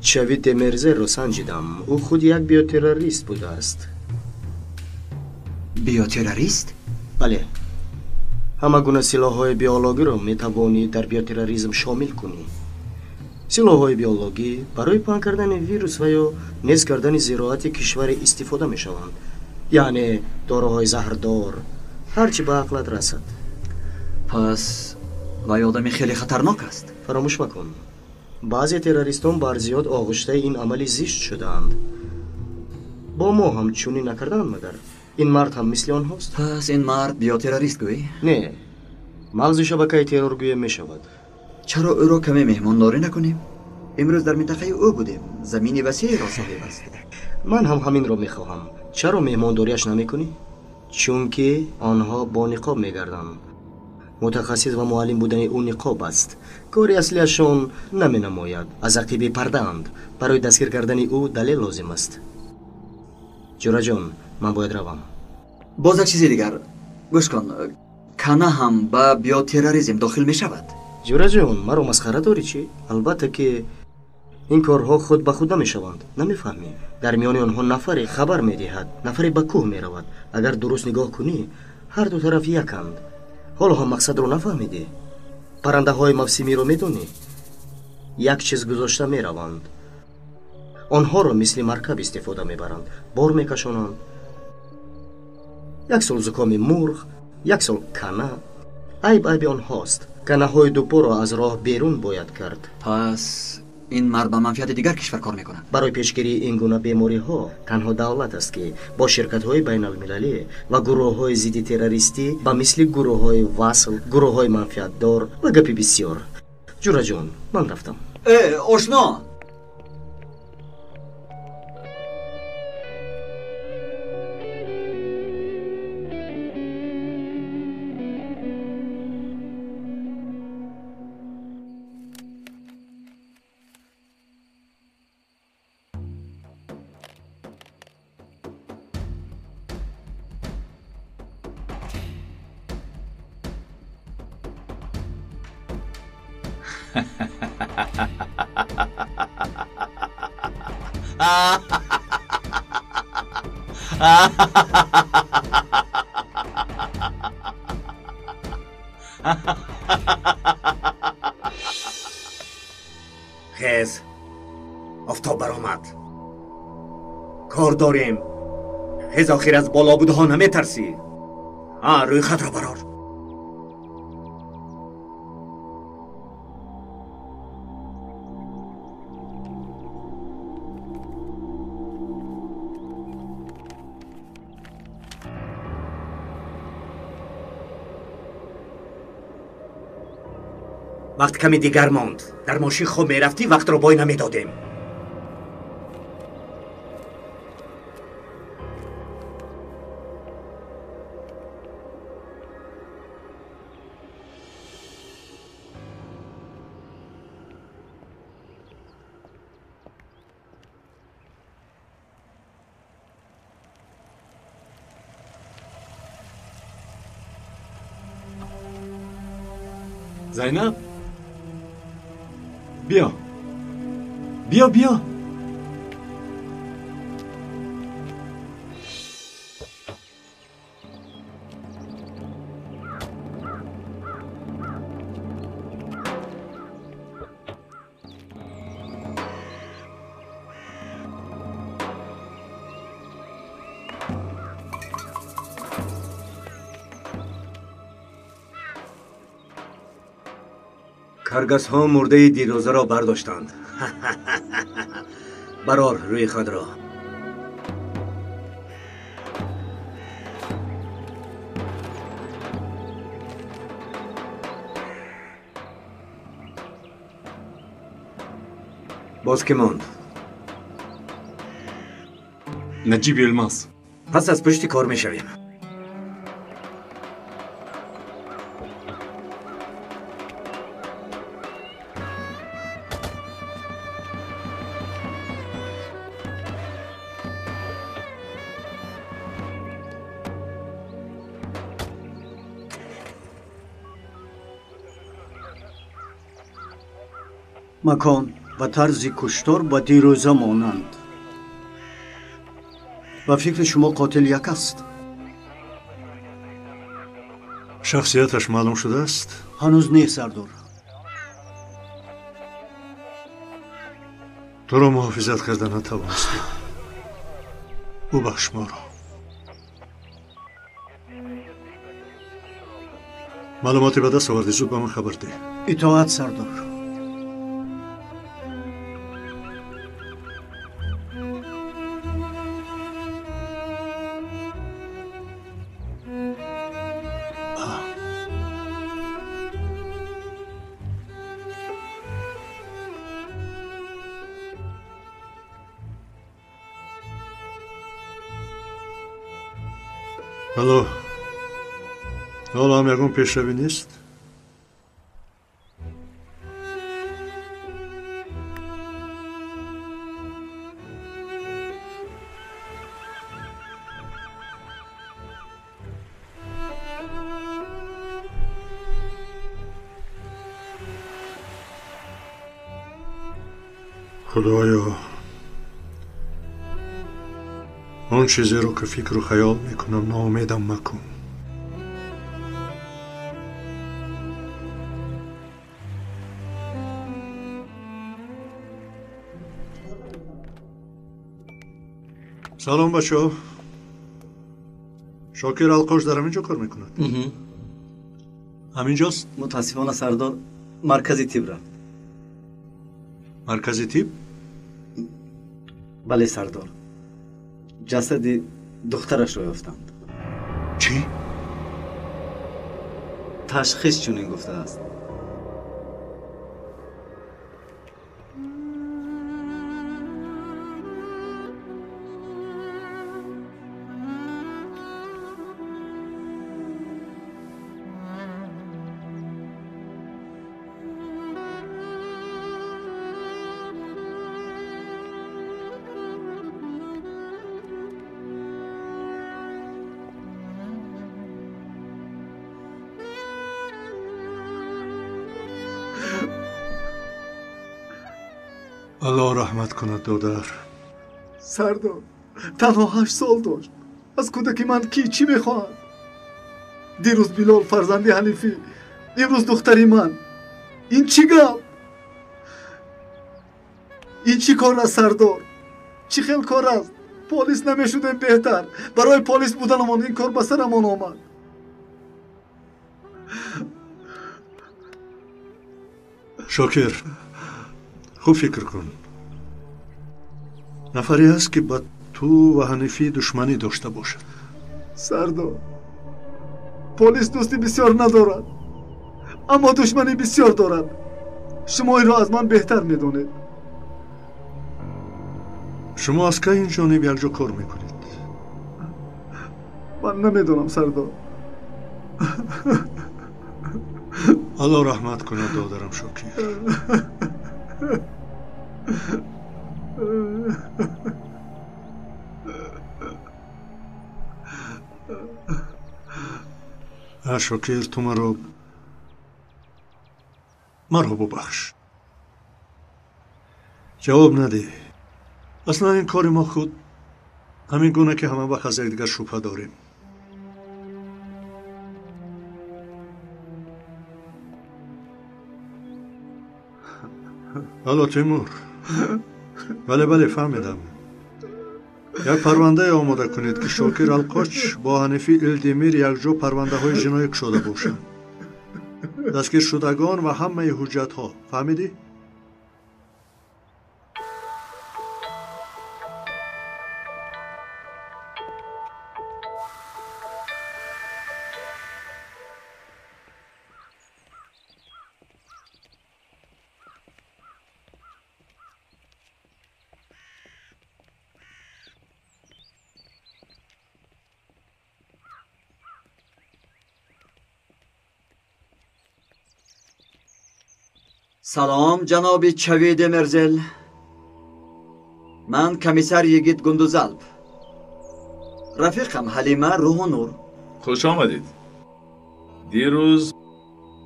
چاوید مرزه رو سنجیدم. او خود یک بیوتروریست بوده است. بیوتروریست؟ بله. همه گونه سلاح‌های بیولوژی را میتوانی در بیوتروریسم شامل کنی. سلاح‌های بیولوژی برای پنهان کردن ویروس و یا نیز کردن زراعت کشور استفاده میشوند. یعنی داروهای زهردار، هرچی به عقلت رسد. پس و آدمی خیلی خطرناک است. فراموش مکن. بعضی تروریستان بر زیاد آغشته این عملی زشت شدند. با ما هم چونی نکردند مگر این مرد هم مثل آنهاست؟ پس این مرد بیوتروریست گویی؟ نه. مغز شبکه ترورگویی می شود. چرا او را کمی مهمانداری نکنیم؟ امروز در منطقه او بودیم. زمینی وسیع را صاحب است. من هم همین را می خواهم. چرا مهمانداریش نمی کنی؟ چون که آنها با نقاب می گردند. متخصص و معلم بودن او نقاب است. کاری اصلیشان نمی نماید. از عقیبه پرده اند. برای دستگیر کردن او دلیل لازم است. جورا جان، من باید روم. باز یک چیزی دیگر. گوش کن. کانا هم با بیوتروریسم داخل می شود. جورا جان، مرا مسخره داری چی؟ البته که این کارها خود به خود نمی شوند. نمیفهمی؟ در میان آنها نفری خبر می دهد، نفری به کوه می رود. اگر درست نگاه کنی هر دو طرف یکند. حالا هم مقصد رو نفهمیدی؟ پرنده های موسمی رو میدونی؟ یک چیز گذاشته می روند. آنها رو مثل مرکب استفاده می برند. بار می کشانند. یک سال زکام مرغ، یک سال کنه. عیب آنهاست. کنه های دو پا را از راه بیرون باید کرد. پس این مرد به منفعت دیگر کشور کار میکنه. برای پیشگیری این گونه بیماری ها تنها دولت است که با شرکت های بین المللی و گروه های ضد تروریستی با مثل گروه های وصل، گروه های منفعت دار و گپی بسیار. جورا جان، من رفتم. آشنا. خیز آفتاب برآمد. کار داریم. خیز آخر از بالا بوده ها نمیترسی؟ روی خط را برار. وقت کمی دیگر ماند. در ماشین خواب میرفتی وقت رو بای نمیدادیم. زینب، بیا بیا بیا. کرگس ها مرده دیروزه را برداشتند. برار روی خود را. باز که ماند؟ نجیب الماس. پس از پشت کار می شویم. مکان و طرز کشتار با دیروزه مانند. و فکر شما قاتل یک است؟ شخصیتش معلوم شده است؟ هنوز نیست سردار. تو را محافظت کردن نتوانستی. ببخش ما را. معلوماتی به دست آوردی، زود به من خبر ده. اطاعت سردار. حالا هم یکون پیشروی نیست؟ خدایا آن چیزی رو که فکر و خیال میکنم ناامیدم مکن. سلام بچه. شاکر القاش در همینجا کار میکند؟ همینجاست؟ متاسفانه سردار مرکزی تیب رفت. مرکزی تیب؟ بله سردار. جسد دخترش رو یافتند. چی؟ تشخیص چنین گفته است. الله رحمت کند دادر. سردار تنها 8 سال داشت. از کودکی من کی چی میخواهد؟ دیروز بلال فرزندی حنیفی، امروز دختری من. این چی گپ؟ این چی کار است سردار؟ چی خیل کار است؟ پلیس نمیشدیم بهتر. برای پلیس بودنمان این کار به سرمان آمد. شاکر خوب فکر کن. نفری هست که با تو و حنیفی دشمنی داشته باشد. سردار پلیس دوستی بسیار ندارد، اما دشمنی بسیار دارد. شما این را از من بهتر میدونید. شما از که این جانب یک جا کار میکنید؟ من نمیدونم سردار. الله رحمت کند دادرم شاکر. شاکر تو مرا ببخش. جواب نده. اصلا این کار ما خود همین گونه که همه وقت از یکدیگر شبهه داریم. حالا تیمور. بله فهمیدم. یک پرونده آماده کنید که شاکر القاچ با حنیفی الدمیر یک جا پرونده های جنایی شده باشند. دستگیر شدگان و همه حجت ها. فهمیدی؟ سلام جناب چوید مرزل. من کمیسر یگید گندوزالب. رفیقم حلیمه روح و نور. خوش آمدید. دیروز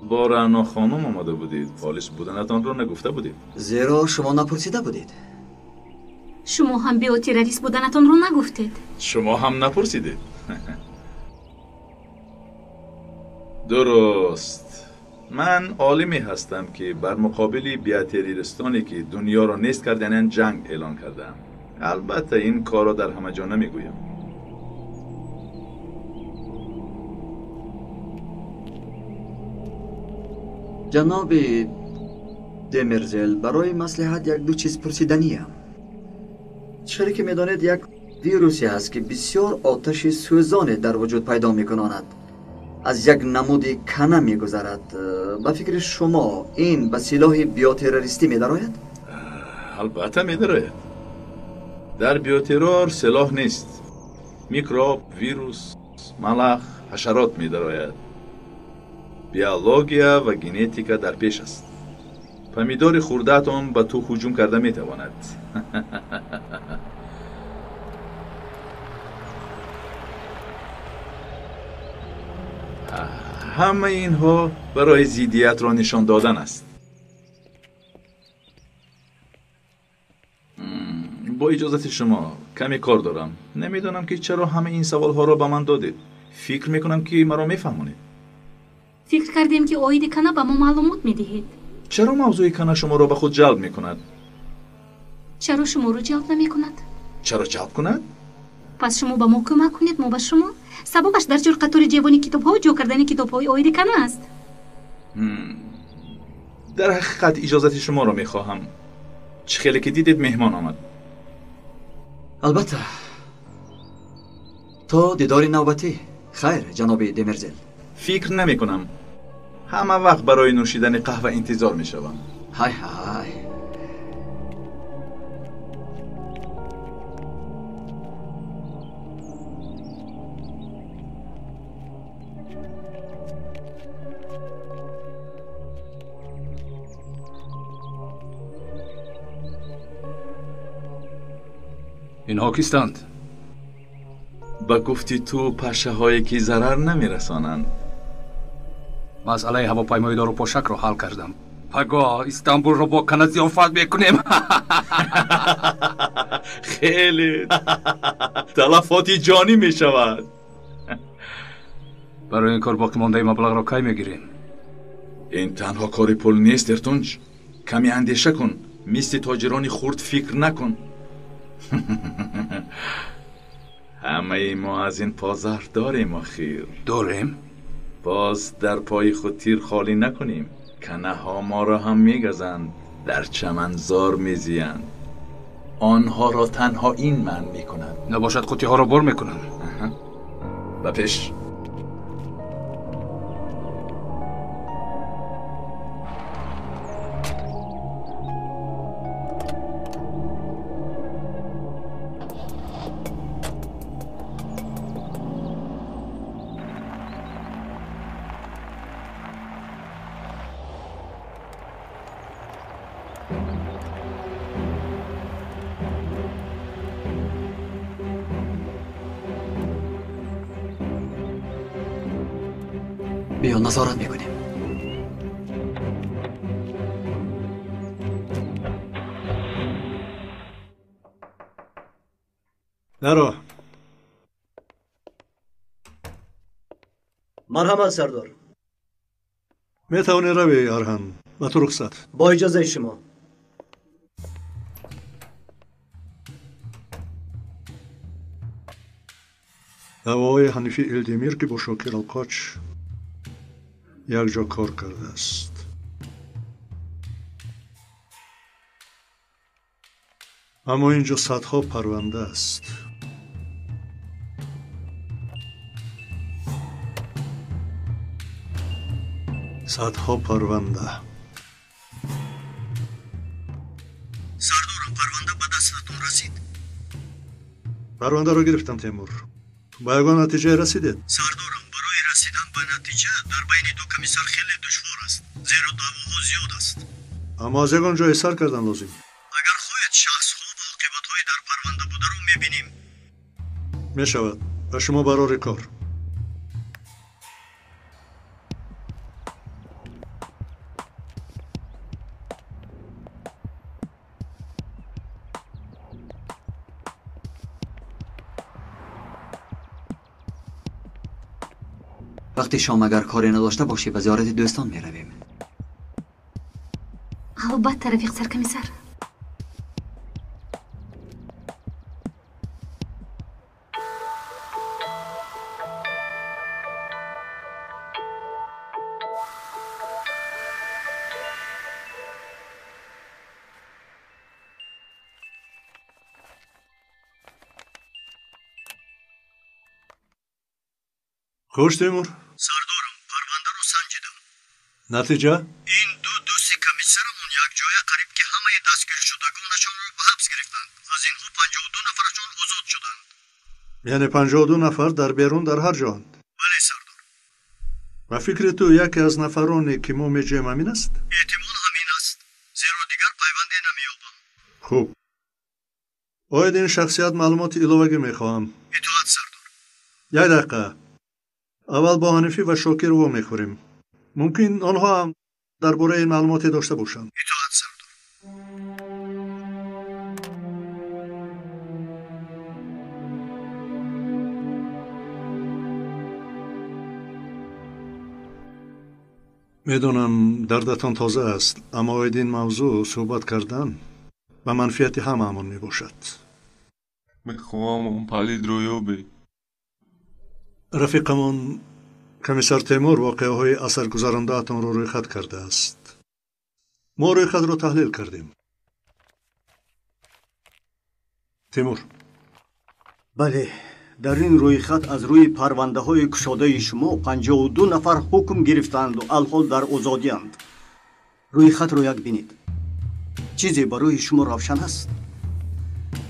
با رعنا خانم آمده بودید. پالیس بودنتان رو نگفته بودید. زیرا شما نپرسیده بودید. شما هم بیو تروریست بودنتان رو نگفتید. شما هم نپرسیدید. درست. من عالمی هستم که بر مقابل بیاتریرستانی که دنیا را نیست کردن جنگ اعلان کردم. البته این کار را در همه جا نمیگویم. جناب دمرزل، برای مصلحت یک دو چیز پرسیدنیم. چرا که میدانید یک ویروسی هست که بسیار آتش سوزان در وجود پیدا میکناند. از یک نمود کنه میگذرد. به فکر شما این به سلاح بیوتروریستی میدراید؟ البته میدراید. در بیوترور سلاح نیست. میکروب، ویروس، ملخ، حشرات میدراید. بیولوژیا و ژنتیکا در پیش است. پمیدار خورده‌تان به تو هجوم کرده میتواند. همه اینها برای ضدیت را نشان دادن است. با اجازت شما کمی کار دارم. نمیدونم که چرا همه این سوال ها را به من دادید. فکر میکنم که مرا میفهمونید. فکر کردیم که اوید کنه به ما معلومات میدهید. چرا موضوع کنه شما را به خود جلب میکند؟ چرا شما رو جلب نمیکند؟ چرا جلب کند؟ پس شما به ما کمک کنید، ما به شما. سببش در جور قطور جوانی کتاب ها و جو کردن کتاب های اوید کنه است. در حقیقت اجازت شما را میخواهم. چه خیلی که دیدید مهمان آمد. البته تا دیدار نوبتی. خیر جناب دمرزل. فکر نمی کنم. همه وقت برای نوشیدن قهوه انتظار می شوم. های های. اینها کیستند؟ با گفتی تو پشه هایی که ضرر نمی رسانند. مسئله هواپیمایی دار و پاشک رو حل کردم. پگاه استانبول رو با کنه ضیافت میکنیم. خیلی تلفاتی جانی می شود. برای این کار باقی مانده مبلغ را کی میگیریم؟ این تنها کار پول نیست ارتونج. کمی اندیشه کن. مثل تاجرانی خورد فکر نکن. همه ما از این پازر داریم آخیر. داریم؟ باز در پای خود تیر خالی نکنیم. کنه ها ما را هم میگزند. در چمنزار میزیند. آنها را تنها این من میکنند. نباشد قوطی ها را بر میکنند. و پیش. بیا نظارت میکنیم. نرو. مرحمت سردار. میتوانی روی ارهن. با تو رخصت. با اجازه شما. هوای حنیفی الدمیر که با شاکر القاچ як ҷо кор кардааст. аммо ин ҷо садҳо парванда аст. садҳо парванда. сардорам, парванда ба дастатон расид? парвандаро гирифтам, Темур. ба ягон натиҷае расидед? сардорам, барои расидан ба натиҷа дар байни ду комиссар хеле душвор аст, зеро даъвоҳо зиёд аст. аммо аз ягон ҷое сар кардан лозим. агар хоҳед шахсҳо ва оқибатҳои дар парванда бударо мебинем. мешавад. ба шумо барори кор. وقتی شام اگر کاری نداشته باشی به زیارت دوستان می رویم. البته رفیق سرکمیسر. хуш, Тимур. сардорам, парвандаро санҷидам. натиҷа? ин ду дӯсти комиссарамон якҷоя қариб ки ҳамаи дастгиршудагонашонро ба ҳабс гирифтанд. аз инҳо 52 нафарашон озод шуданд. яъне 52 нафар дар берун дар ҳар ҷоанд? бале, сардор. ва фикри ту яке аз нафароне ки мо меҷӯем ҳамин аст? эҳтимол ҳамин аст, зеро дигар пайванде намеёбам. хуб, оид ин шахсият маълумоти иловагӣ мехоҳам. итоат, сардор. як дақиқа. аввал бо ҳанифӣ ва шокир во мехӯрем. мумкин онҳо ҳам дар бораи ин маълумоте дошта бошанд. итоат, сардор. медонам дардатон тоза аст, аммо оид ин мавзӯъ суҳбат кардан ба манфиати ҳамаамон мебошад. мехоҳам он палидро ёбе. рафиқамон комиссар Темур воқеаҳои асаргузарандаатонро рӯйхат кардааст. мо рӯйхатро таҳлил кардем. Темур. бале, дар ин рӯйхат аз рӯи парвандаҳои кушодаи шумо 52 нафар ҳукм гирифтаанду алҳол дар озодианд. рӯйхатро як бинед. чизе барои шумо равшан аст?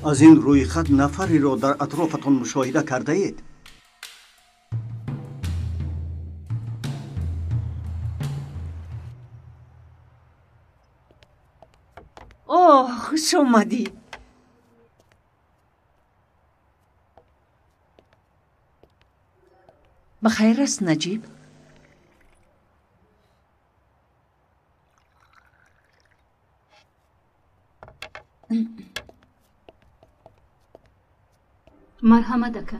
аз ин рӯйхат нафареро дар атрофатон мушоҳида кардаед? اوه خوش اومدی. بخیر است نجیب؟ مرحمت دکه.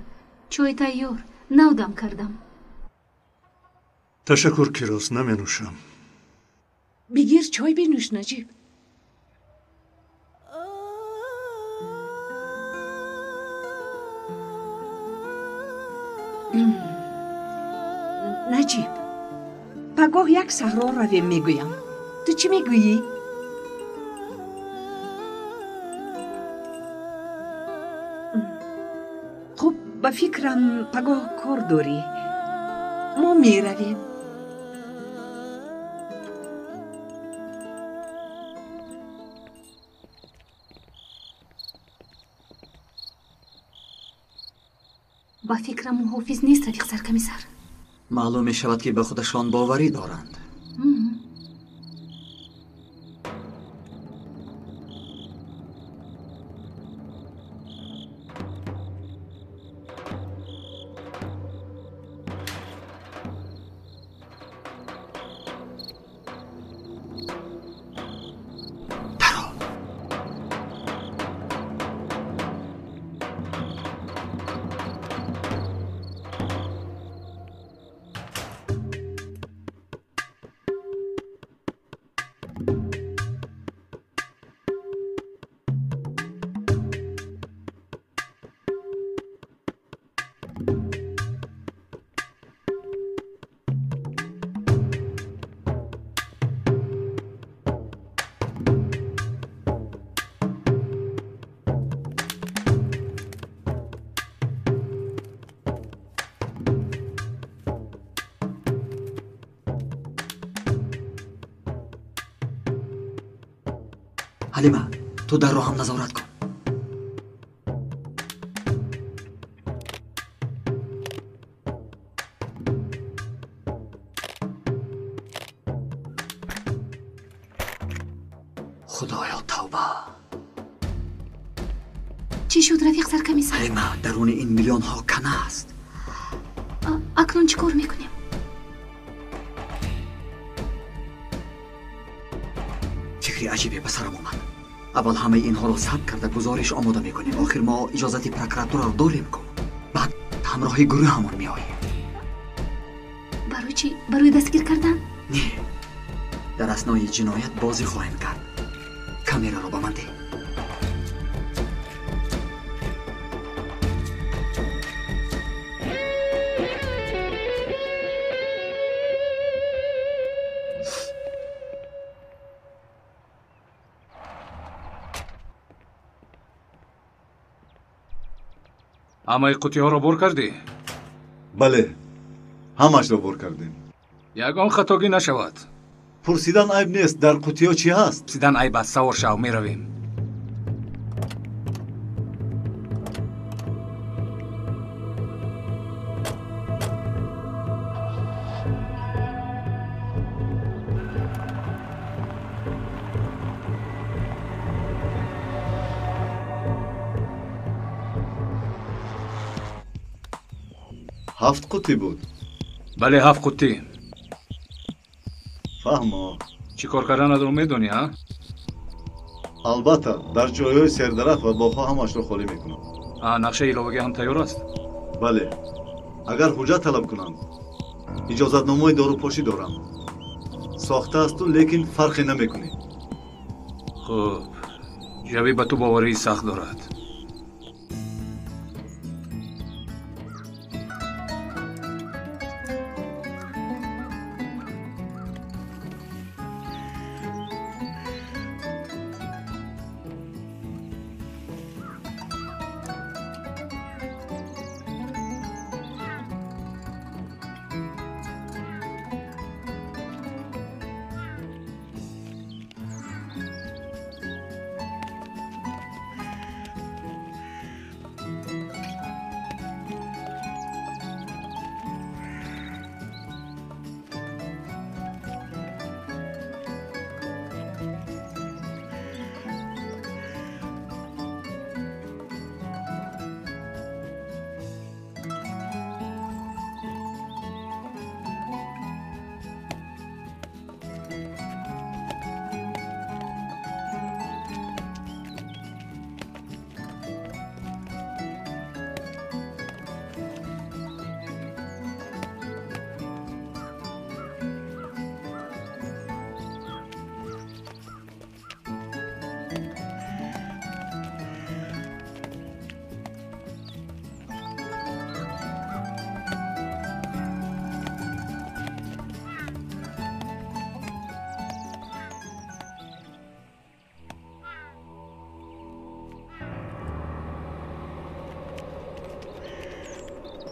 چوی تایور نودم کردم. تشکر کیروز، نمینوشم. بگیر چای بنوش نجیب. نجیب، پگاه یک صحرا رویم میگویم. تو چی میگویی؟ خب به فکرم پگاه کار داری. ما میرویم. با فکرم محافظ نیست رفیق سرکمیسر. معلوم می شود که به خودشان باوری دارند. حلیمه تو در رو هم نظارت کن. خدایا توبه. چی شد رفیق سرکمیسر؟ حلیمه درون این میلیون ها کنه است. اکنون چی کار میکنیم؟ فکری عجیبی به سرم اومد. اول همه اینها را ثبت کرده گزارش آماده میکنیم. آخر ما اجازت پروکراتور را داریم کن. بعد همراه گروه همون میاییم. برای چی؟ برای دستگیر کردن؟ نه، در اثنای جنایت بازی خواهیم کرد. کامیرا را به من ده. همه قوطی ها را بر کردی؟ بله، همش را بر کردیم. یگان خطاگی نشود. پرسیدن عیب نیست. در قوطی ها چی هست؟ پرسیدن عیب است. سوار شو، می رویم. هفت قوطی بود. بله 7 قوطی. فهمو. چی کار کردن رو میدونی ها؟ البته در جایهای سردرخت و باغ‌ها همش را خالی میکنم. نقشه ایلاوگی هم تیار است؟ بله. اگر حجت طلب کنند اجازت نامه داروپاشی دارم. ساخته است تو لیکن فرقی نمیکنی. خب جوی به تو باوری سخت دارد.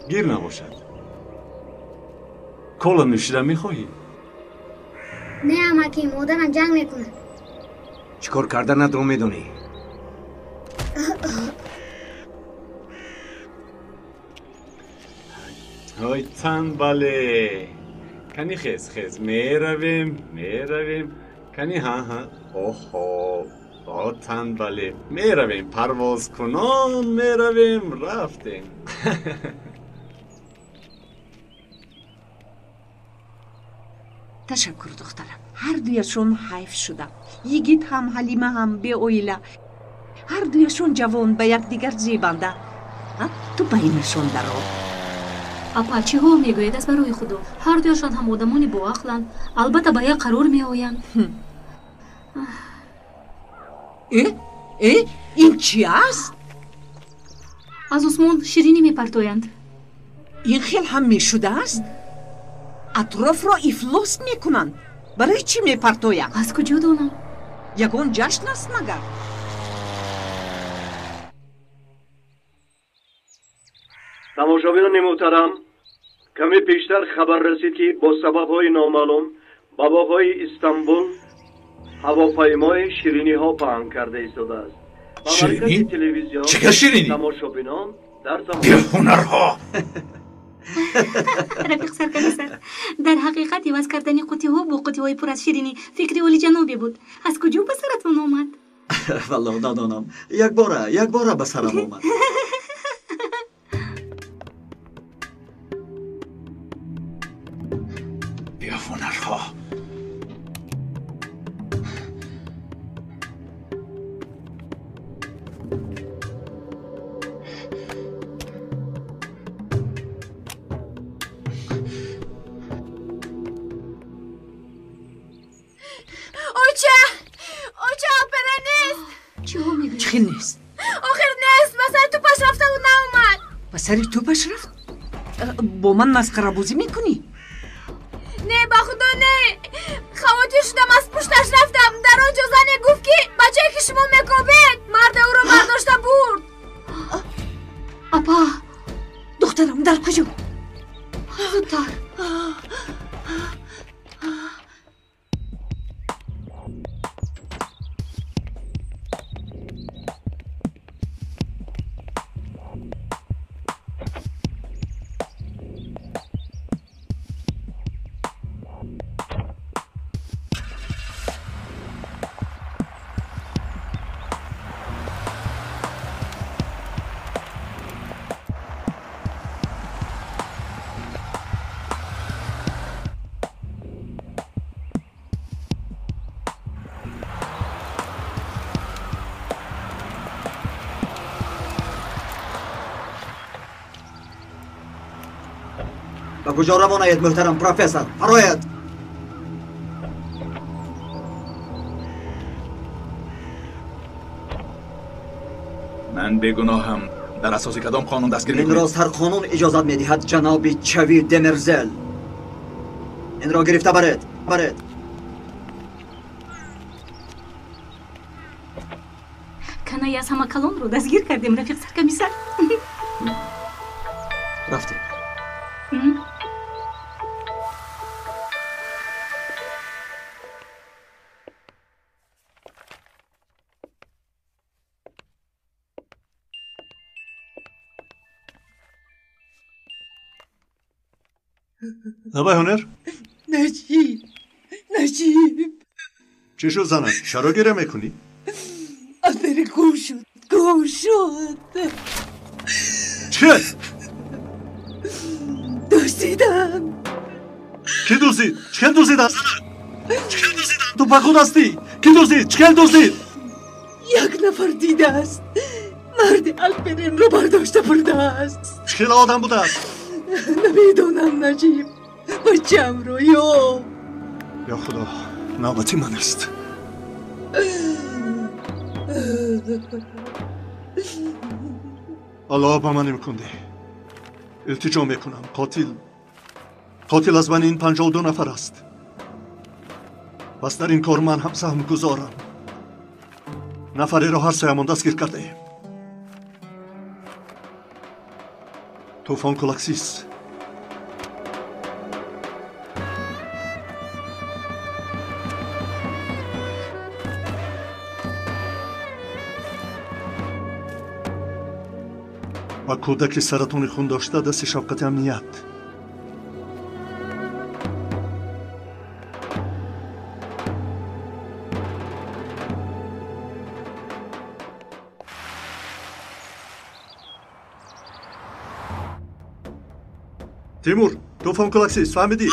گیر نباشد. کولا نوشیدن میخواهی؟ نه امکی، مادرم جنگ میکنه. چیکار کردن رو میدونی؟ های تنبله. کنی خیز میرویم کنی ها اوهو با تنبله میرویم پرواز کنان میرویم رفتیم. تشکر دخترم. هر دویشون حیف شدن. یگیت هم حلیمه هم به اویله. هر دویشون جوان به یک دیگر زیبنده. تو بینشون درو. اپا چی ها میگوید از برای خودو؟ هر دویشان هم آدمانی با عقلند. البته به یک قرار می آیند. این چی است؟ از عثمان شیرینی می پرتویند. این خیل هم می شده است؟ اطراف را افلاس می کنند. برای چی می پرتویند؟ از کجا دانم؟ یگان جشن است مگر؟ تماشاگران محترم، کمی پیشتر خبر رسید که با سبب‌های نامعلوم به باغ‌های استانبول ҳавопаймои шириниҳо паҳн карда истода аст. Ба маркази телевизион чига ширинӣ? тамошобинон дар беҳунарҳо. рафиқ саркамисар, дар ҳақиқат иваз кардани қутиҳо бо қутиҳои пур аз ширинӣ фикри олиҷанобе буд. аз куҷо ба саратон омад? валло надонам, як бора ба сарам омад. беҳунарҳо. اوچه آپره نیست. چی ها میگوی؟ چی نیست؟ آخر نیست، مثلا توپش رفته و ناومد. پسری توپش رفت؟ با من مسخره بازی میکنی؟ نه با خدا نه. خواتی شدم از پشتش رفتم، در آنجا زنی گفت که بچه که شما میکوبید مرد او رو برداشته برد. اپا دخترم در کجا؟ زودتر. به کجا روان آید محترم پروفسور؟ فرایید. من بیگناهم. در اساس کدام قانون دستگیر این میکنید؟ راست هر قانون اجازت میدهد جناب چوی دمرزل. این را گرفته برید. کنایی از همه کلان رو دستگیر کردیم رفیق سرکمیسر. رفتیم. آقای هنر؟ نجیب چی شد زنک؟ چرا گیره میکنی؟ آفری گم شد چه؟ دزدیدن. کی دزدید؟ چکل دزدید از زنک؟ چکل دزدیدن؟ تو پخود هستی؟ کی دزدید؟ چکل دزدید؟ یک نفر دیده است. مرد الپرین رو برداشته برده است. چکل آدم بوده است؟ نمیدونم نجیب. بچم رو یا خدا نوبتی من است. الله با من میکنده. التجا میکنم. قاتل از من این 52 نفر است. پس در این کار من هم سهم گذارم. نفری را هر سایمان دستگیر کرده ایم. طوفان کلاکسیس. و کودک سرطان خون داشته دست شفقت امنیت. تیمور، طوفان کلاکسیس فهمیدی؟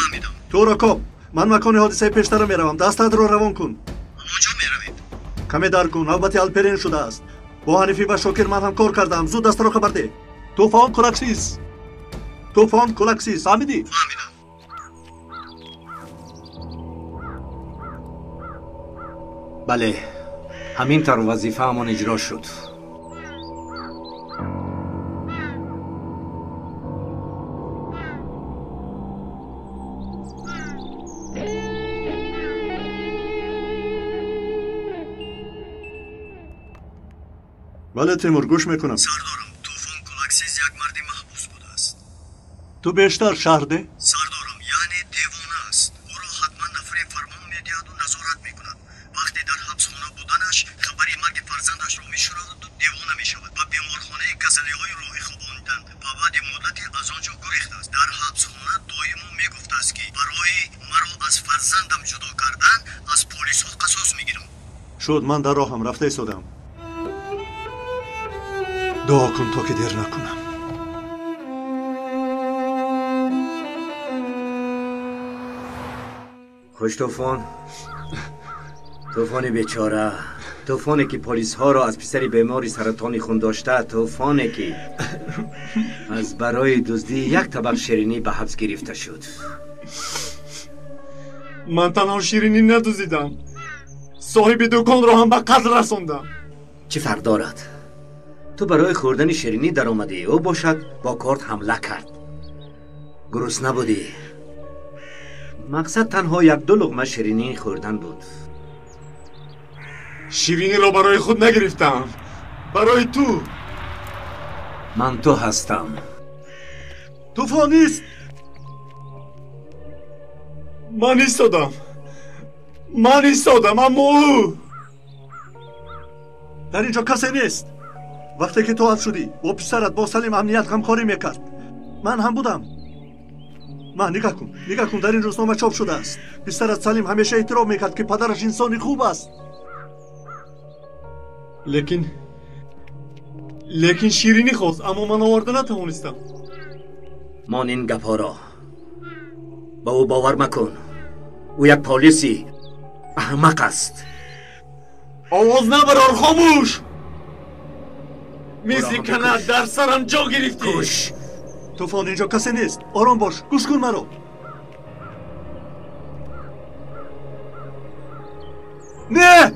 تو را کاپ. من مکان حادثه پیشتر میروم. دستت را روان کن. کجا میروید؟ کمی در کن. نوبت الپرین شده است. با حنیفی و شاکر من هم کار کردم. زود دست را خبر ده. طوفان کلاکسیس فهمیدی؟ فهمیدم. بله، همینطور وظیفه همان اجرا شد. بله تیمور گوش میکنم. سردارم، طوفان کلاکسیس یک مرد محبوس بوده است. تو بیشتر شهر ده؟ سردارم، یعنی دیوانه است. او را حتما نفری فرمان میدهد و نظارت میکند. وقتی شود و بیمارخانه کسلی های روحی خواباندن و بعد مدتی از آنجا گریخته است. در حبسخانه دائما میگفته است که برای مرا از فرزندم جدا کردن از پلیس ها قصاص میگیرم. شد من در راهم رفته ایستادم. دعا کن تا که دیر نکنم. خوش طوفان، طوفان بیچاره، طوفانی که پلیس ها را از پسر بیماری سرطانی خون داشته، طوفانی که از برای دزدی یک طبق شیرینی به حبس گرفته شد. من تنها شیرینی ندزدیدم، صاحب دکان را هم به قتل رساندم. چه فرق دارد؟ تو برای خوردن شیرینی در آمدی، او باشد با کارت حمله کرد. گرسنه نبودی. مقصد تنها یک دو لقمه شیرینی خوردن بود. شیرینی را برای خود نگرفتم، برای تو. من تو هستم. طوفان نیست. من ایستادم اما او در اینجا کسی نیست. وقتی که تو حل شدی با پسرت با سلیم امنیت همکاری میکرد، من هم بودم. نگاه کن در این روزنامه چاپ شده است. پسرت سلیم همیشه اعتراف میکرد که پدرش انسانی خوب است. لیکن شیرینی خواست اما من آورده نتوانستم. من این گپا را با او باور مکن. او یک پلیسی احمق است. آواز نبرار، خاموش. میزی کنه در سرم جا گرفتی. گوش. طوفان اینجا کسی نیست. آرام باش، گوش کن مرا. نه.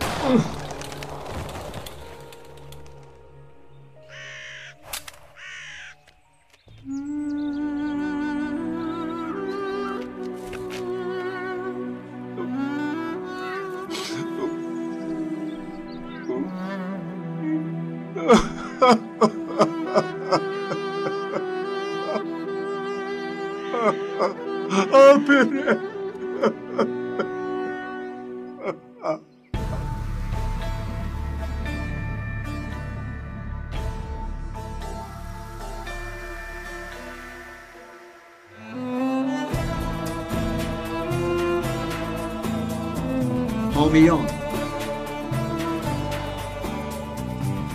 حامیان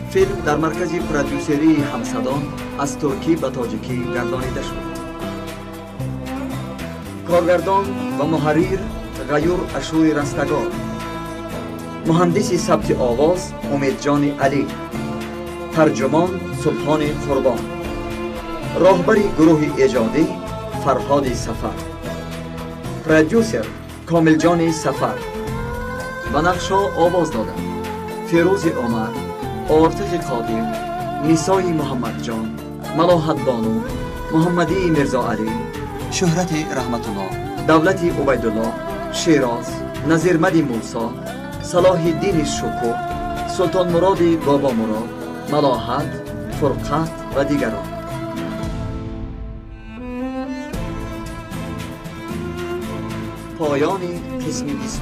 فیلم در مرکز پرودیوسری همصدان از ترکی به تاجیکی گردانیده شد. کارگردان و محرر غیور اشوی رستگار، مهندسی ثبت آواز امیدجان علی، ترجمان سلطان قربان، راهبر گروه ایجادی فرهاد سفر، پرودیوسر کاملجان سفر. و نقشا آواز دادن فیروز عمر، آرتق قادر، نیسای محمد جان، ملاحت بانو، محمدی مرزا علی، شهرت رحمت الله، دولت عبیدالله، شیراز، نظیر مدی موسی، صلاح الدین شکو، سلطان مراد بابا مراد، ملاحت، فرقت و دیگران. پایان قسم 20.